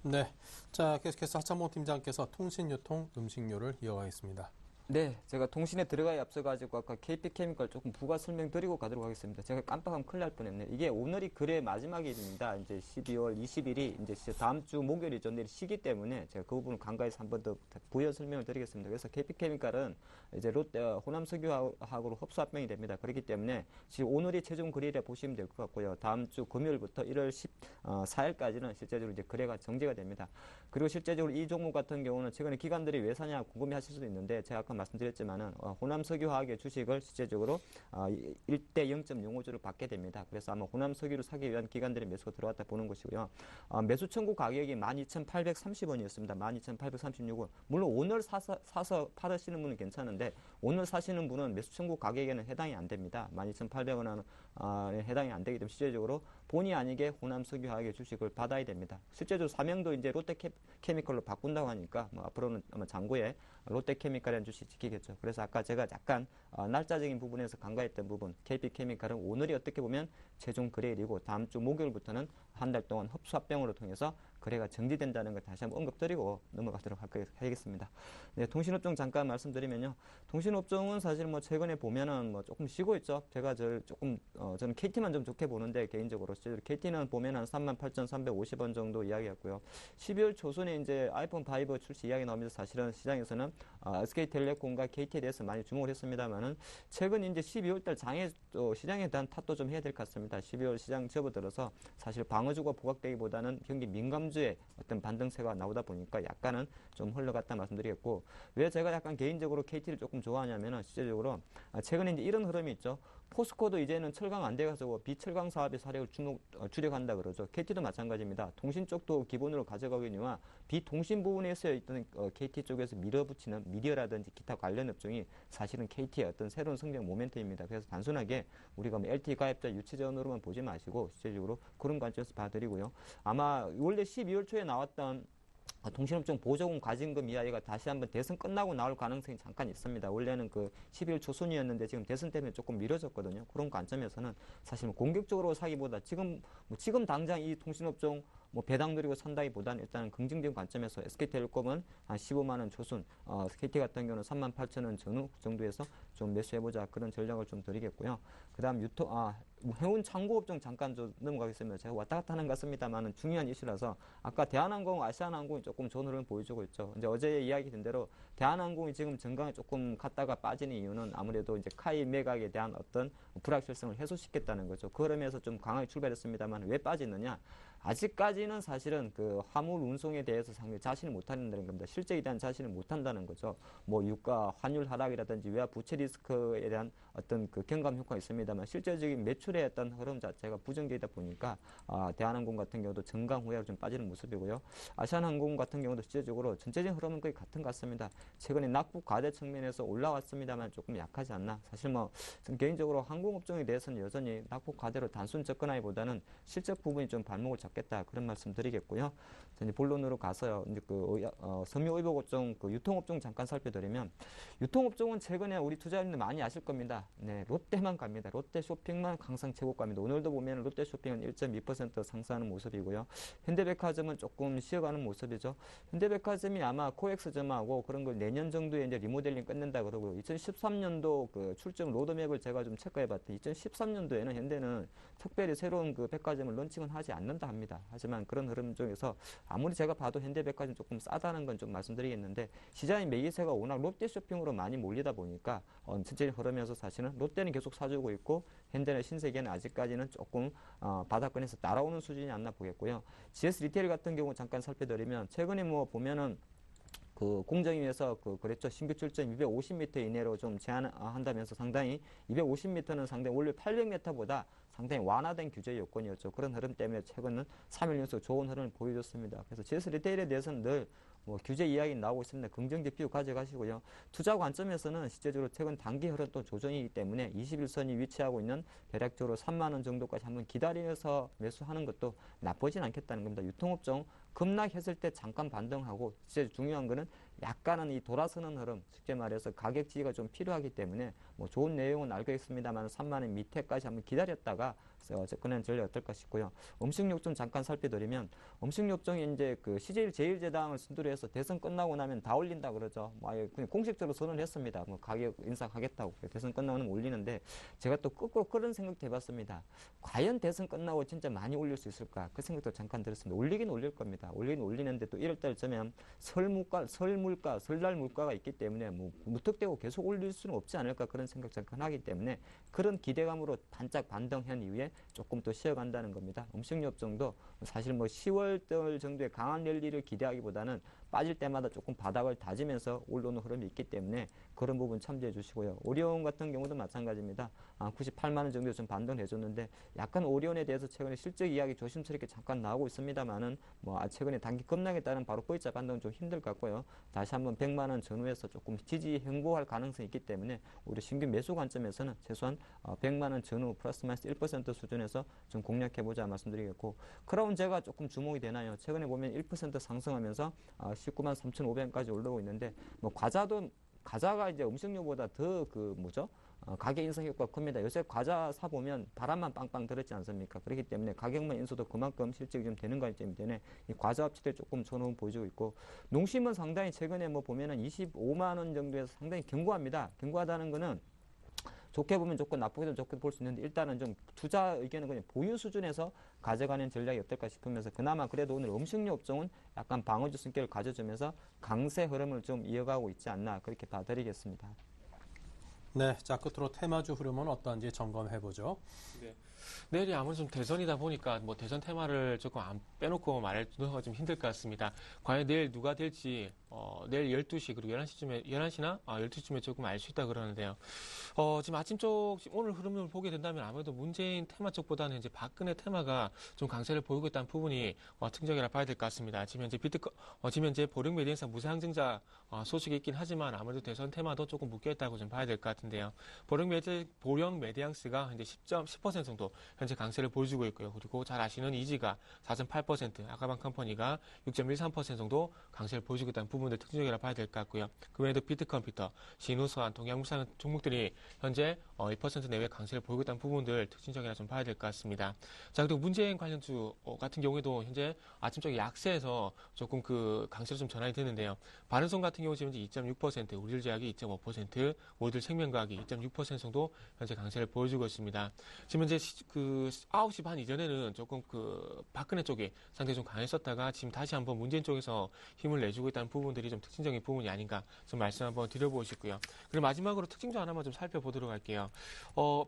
네. 자, 계속해서 하창봉 팀장께서 통신유통, 음식료를 이어가겠습니다. 네, 제가 통신에 들어가야 앞서가지고 아까 KP케미컬 조금 부가 설명드리고 가도록 하겠습니다. 제가 깜빡하면 큰일 날 뻔했네요. 이게 오늘이 거래 마지막일입니다. 이제 12월 20일이 이제 다음 주 목요일이죠. 내일 쉬기 때문에 제가 그 부분을 간과해서 한 번 더 부연 설명을 드리겠습니다. 그래서 KP케미컬은 이제 롯데 호남석유하고 흡수합병이 됩니다. 그렇기 때문에 지금 오늘이 최종 거래일이라 보시면 될 것 같고요. 다음 주 금요일부터 1월 14일까지는 실제적으로 이제 거래가 정지가 됩니다. 그리고 실제적으로 이 종목 같은 경우는 최근에 기관들이 왜 사냐 궁금해하실 수도 있는데 제가 아까 말씀드렸지만은 호남석유화학의 주식을 실제적으로 1대 0.05주를 받게 됩니다. 그래서 아마 호남석유를 사기 위한 기관들의 매수가 들어왔다 보는 것이고요. 매수 청구 가격이 12,830원이었습니다. 12,836원. 물론 오늘 사서 팔으시는 분은 괜찮은데 오늘 사시는 분은 매수 청구 가격에는 해당이 안 됩니다. 12,800원은 해당이 안 되기 때문에 실제적으로 본의 아니게 호남석유화학의 주식을 받아야 됩니다. 실제적으로 사명도 이제 롯데케미컬로 바꾼다고 하니까 앞으로는 아마 장고에 롯데케미컬이라는 주식 지키겠죠. 그래서 아까 제가 약간 날짜적인 부분에서 간과했던 부분, KP케미컬은 오늘이 어떻게 보면 최종 거래일이고 다음 주 목요일부터는 한 달 동안 흡수합병으로 통해서 거래가 정지된다는 걸 다시 한번 언급드리고 넘어가도록 하겠습니다. 네, 통신업종 잠깐 말씀드리면요. 통신업종은 사실 뭐 최근에 보면은 뭐 조금 쉬고 있죠. 제가 저는 KT만 좀 좋게 보는데 개인적으로 KT는 보면 한 38,350원 정도 이야기했고요. 12월 초순에 이제 아이폰 5 출시 이야기 나오면서 사실은 시장에서는 SK텔레콤과 KT에 대해서 많이 주목을 했습니다만은 최근 이제 12월 달 시장에 대한 탓도 좀 해야 될 것 같습니다. 12월 시장 접어들어서 사실 방어주가 부각되기보다는 경기 민감주의 어떤 반등세가 나오다 보니까 약간은 좀 흘러갔다 말씀드리겠고, 왜 제가 약간 개인적으로 KT를 조금 좋아하냐면은 실제적으로 최근에 이제 이런 흐름이 있죠. 포스코도 이제는 철강 안 돼가지고 비철강 사업의 사례를 주력한다 그러죠. KT도 마찬가지입니다. 통신 쪽도 기본으로 가져가기니와 비통신 부분에서 있던 KT 쪽에서 밀어붙이는 미디어라든지 기타 관련 업종이 사실은 KT의 어떤 새로운 성장 모멘트입니다. 그래서 단순하게 우리가 뭐 LTE 가입자 유치전으로만 보지 마시고 실제적으로 그런 관점에서 봐드리고요. 아마 원래 12월 초에 나왔던 통신업종 보조금 과징금 이야기가 다시 한번 대선 끝나고 나올 가능성이 잠깐 있습니다. 원래는 그 12월 초순이었는데 지금 대선 때문에 조금 미뤄졌거든요. 그런 관점에서는 사실 공격적으로 사기보다 지금 당장 이 통신업종 배당 노리고 산다기보다는 일단은 긍정적인 관점에서 SK텔레콤은 한 15만 원 초순, KT 같은 경우는 38,000원 전후 정도에서 좀 매수해보자 그런 전략을 좀 드리겠고요. 그다음 해운 창고업종 잠깐 좀 넘어가겠습니다. 제가 왔다 갔다 하는 것 같습니다만은 중요한 이슈라서 아까 대한항공, 아시아나항공이 조금 좋은 흐름을 보여주고 있죠. 이제 어제 이야기된 대로 대한항공이 지금 정강에 조금 갔다가 빠지는 이유는 아무래도 이제 카이 매각에 대한 어떤 불확실성을 해소시켰다는 거죠. 그 흐름에서 좀 강하게 출발했습니다만 왜 빠지느냐? 아직까지는 사실은 그 화물 운송에 대해서 상당히 자신을 못한다는 겁니다. 실적에 대한 자신을 못한다는 거죠. 유가, 환율 하락이라든지 외화 부채 리스크에 대한 어떤 그 경감 효과가 있습니다만 실제적인 매출의 어떤 흐름 자체가 부정적이다 보니까 대한항공 같은 경우도 정강 후회로 좀 빠지는 모습이고요. 아시아나항공 같은 경우도 실제적으로 전체적인 흐름은 거의 같은 것 같습니다. 최근에 낙폭 과대 측면에서 올라왔습니다만 조금 약하지 않나. 사실 전 개인적으로 항공업종에 대해서는 여전히 낙폭 과대로 단순 접근하기보다는 실적 부분이 좀 발목을 잡겠다 그런 말씀 드리겠고요. 이제 본론으로 가서요. 이제 섬유의복업종 유통업종 잠깐 살펴드리면 유통업종은 최근에 우리 투자자님들 많이 아실 겁니다. 네, 롯데만 갑니다. 롯데 쇼핑만 항상 최고가입니다. 오늘도 보면 롯데 쇼핑은 1.2% 상승하는 모습이고요. 현대백화점은 조금 쉬어가는 모습이죠. 현대백화점이 아마 코엑스점하고 그런 걸 내년 정도에 이제 리모델링 끝낸다 그러고 2013년도 그 출점 로드맵을 제가 좀 체크해봤더니 2013년도에는 현대는 특별히 새로운 그 백화점을 런칭은 하지 않는다 합니다. 합니다. 하지만 그런 흐름 중에서 아무리 제가 봐도 현대백화점 조금 싸다는 건 좀 말씀드리겠는데 시장의 매기세가 워낙 롯데 쇼핑으로 많이 몰리다 보니까 천천히 흐르면서 사실은 롯데는 계속 사주고 있고 현대나 신세계는 아직까지는 조금 바닥권에서 따라오는 수준이 않나 보겠고요. GS 리테일 같은 경우 잠깐 살펴드리면 최근에 뭐 보면은 그 공정위에서 그랬죠. 신규 출전 250m 이내로 좀 제한한다면서 상당히 250m는 상당히 원래 800m보다 상당히 완화된 규제 요건이었죠. 그런 흐름 때문에 최근은 3일 연속 좋은 흐름을 보여줬습니다. 그래서 GS 리테일에 대해서는 늘 뭐 규제 이야기 나오고 있습니다. 긍정적 뷰 가져가시고요. 투자 관점에서는 실제적으로 최근 단기 흐름 또 조정이기 때문에 21선이 위치하고 있는 대략적으로 3만 원 정도까지 한번 기다려서 매수하는 것도 나쁘진 않겠다는 겁니다. 유통업종 급락했을 때 잠깐 반등하고 진짜 중요한 거는 약간은 이 돌아서는 흐름, 쉽게 말해서 가격 지지가 좀 필요하기 때문에 뭐 좋은 내용은 알고 있습니다만 3만 원 밑에까지 한번 기다렸다가 접근하는 전략이 어떨까 싶고요. 음식료점 잠깐 살펴드리면 음식료점이 이제 그 CJ 제일제당을 순두로 해서 대선 끝나고 나면 다 올린다 그러죠. 뭐 아예 그냥 공식적으로 선언했습니다. 뭐 가격 인상하겠다고 대선 끝나면 올리는데 제가 또 거꾸로 그런 생각도 해봤습니다. 과연 대선 끝나고 진짜 많이 올릴 수 있을까? 그 생각도 잠깐 들었습니다. 올리긴 올릴 겁니다. 올리긴 올리는데 또 1월달쯤에 설날 물가가 있기 때문에 뭐 무턱대고 계속 올릴 수는 없지 않을까 그런 생각 잠깐 하기 때문에 그런 기대감으로 반짝 반등한 이후에 조금 더 쉬어간다는 겁니다. 음식료업종도 사실 뭐 10월달 정도의 강한 랠리를 기대하기보다는 빠질 때마다 조금 바닥을 다지면서 올라오는 흐름이 있기 때문에 그런 부분 참조해 주시고요. 오리온 같은 경우도 마찬가지입니다. 98만 원 정도 좀 반등을 해줬는데 약간 오리온에 대해서 최근에 실적 이야기 조심스럽게 잠깐 나오고 있습니다만은 뭐 최근에 단기 급락에 따른 바로 V자 반등은 좀 힘들 것 같고요. 다시 한번 100만 원 전후에서 조금 지지 행보할 가능성이 있기 때문에 우리 신규 매수 관점에서는 최소한 100만 원 전후 플러스 마이너스 1% 수준에서 좀 공략해보자 말씀드리겠고 크라운 제가 조금 주목이 되나요? 최근에 보면 1% 상승하면서 19만 3,500원까지 올라오고 있는데 뭐 과자가 이제 음식료보다 더 가격 인상 효과가 큽니다. 요새 과자 사보면 바람만 빵빵 들었지 않습니까? 그렇기 때문에 가격만 인수도 그만큼 실적이 좀 되는 거기 때문에 이 과자 업체들 조금 전후 보여주고 있고 농심은 상당히 최근에 뭐 보면은 25만 원 정도에서 상당히 견고합니다. 견고하다는 거는 좋게 보면 좋고 나쁘게도 좋게 볼 수 있는데 일단은 좀 투자 의견은 그냥 보유 수준에서 가져가는 전략이 어떨까 싶으면서 그나마 그래도 오늘 음식료 업종은 약간 방어주 성격을 가져주면서 강세 흐름을 좀 이어가고 있지 않나 그렇게 봐드리겠습니다. 네, 자 끝으로 테마주 흐름은 어떤지 점검해보죠. 네. 내일이 아무래도 좀 대선이다 보니까 뭐 대선 테마를 조금 안 빼놓고 말하기가 좀 힘들 것 같습니다. 과연 내일 누가 될지 내일 12시 그리고 12시쯤에 조금 알 수 있다 그러는데요. 지금 아침 쪽 오늘 흐름을 보게 된다면 아무래도 문재인 테마 쪽보다는 이제 박근혜 테마가 좀 강세를 보이고 있다는 부분이 특징이라 봐야 될 것 같습니다. 지금 현재 보령 매대행사 무상증자 소식이 있긴 하지만 아무래도 대선 테마도 조금 묶여 있다고 좀 봐야 될 것 같은데요. 보령 매대항스가 이제 10% 정도 현재 강세를 보여주고 있고요. 그리고 잘 아시는 이지가 4.8%, 아까방 컴퍼니가 6.13% 정도 강세를 보여주고 있다는 부분들 특징적이라 봐야 될 것 같고요. 그 외에도 비트컴퓨터, 신우수환, 동양물산 종목들이 현재 1% 내외 강세를 보이고 있다는 부분들 특징적이라 좀 봐야 될 것 같습니다. 자, 그리고 문재인 관련주 같은 경우에도 현재 아침쪽에 약세에서 조금 그 강세로 좀 전환이 되는데요. 바른손 같은 경우 지금 2.6%, 우리들제약이 2.5%, 우리들생명과학이 2.6% 정도 현재 강세를 보여주고 있습니다. 지금 현재 그 9시 반 이전에는 조금 그 박근혜 쪽이 상당히 좀 강했었다가 지금 다시 한번 문재인 쪽에서 힘을 내주고 있다는 부분들이 좀 특징적인 부분이 아닌가 좀 말씀 한번 드려보고 싶고요. 그리고 마지막으로 특징주 하나만 좀 살펴보도록 할게요.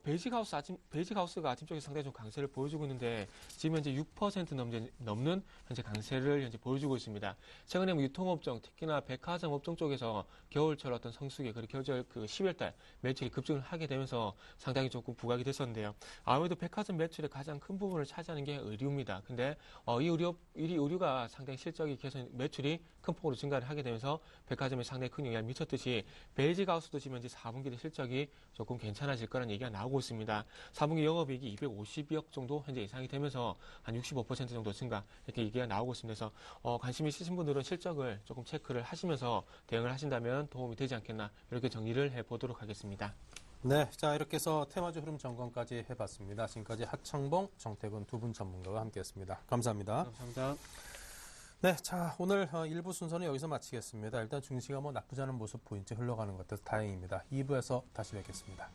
베이직하우스가 아침 쪽에 상당히 좀 강세를 보여주고 있는데 지금 현재 6% 넘는 현재 강세를 현재 보여주고 있습니다. 최근에 뭐 유통업종, 특히나 백화점 업종 쪽에서 겨울철 어떤 성수기 그리고 겨울철 그 10월달 매출이 급증을 하게 되면서 상당히 조금 부각이 됐었는데요. 아무래도 백화점 매출의 가장 큰 부분을 차지하는 게 의류입니다. 근데 이 의류가 상당히 실적이 개선, 매출이 큰 폭으로 증가를 하게 되면서 백화점에 상당히 큰 영향을 미쳤듯이 베이직하우스도 지금 현재 4분기 실적이 조금 괜찮아질 거라는 얘기가 나오고 있습니다. 4분기 영업이익이 250억 정도 현재 예상이 되면서 한 65% 정도 증가 이렇게 얘기가 나오고 있습니다. 그래서 관심 있으신 분들은 실적을 조금 체크를 하시면서 대응을 하신다면 도움이 되지 않겠나 이렇게 정리를 해보도록 하겠습니다. 네, 자 이렇게 해서 테마주 흐름 점검까지 해봤습니다. 지금까지 하창봉, 정태근 두 분 전문가와 함께했습니다. 감사합니다. 감사합니다. 네, 자 오늘 1부 순서는 여기서 마치겠습니다. 일단 증시가 뭐 나쁘지 않은 모습 보인 채 흘러가는 것 같아서 다행입니다. 2부에서 다시 뵙겠습니다.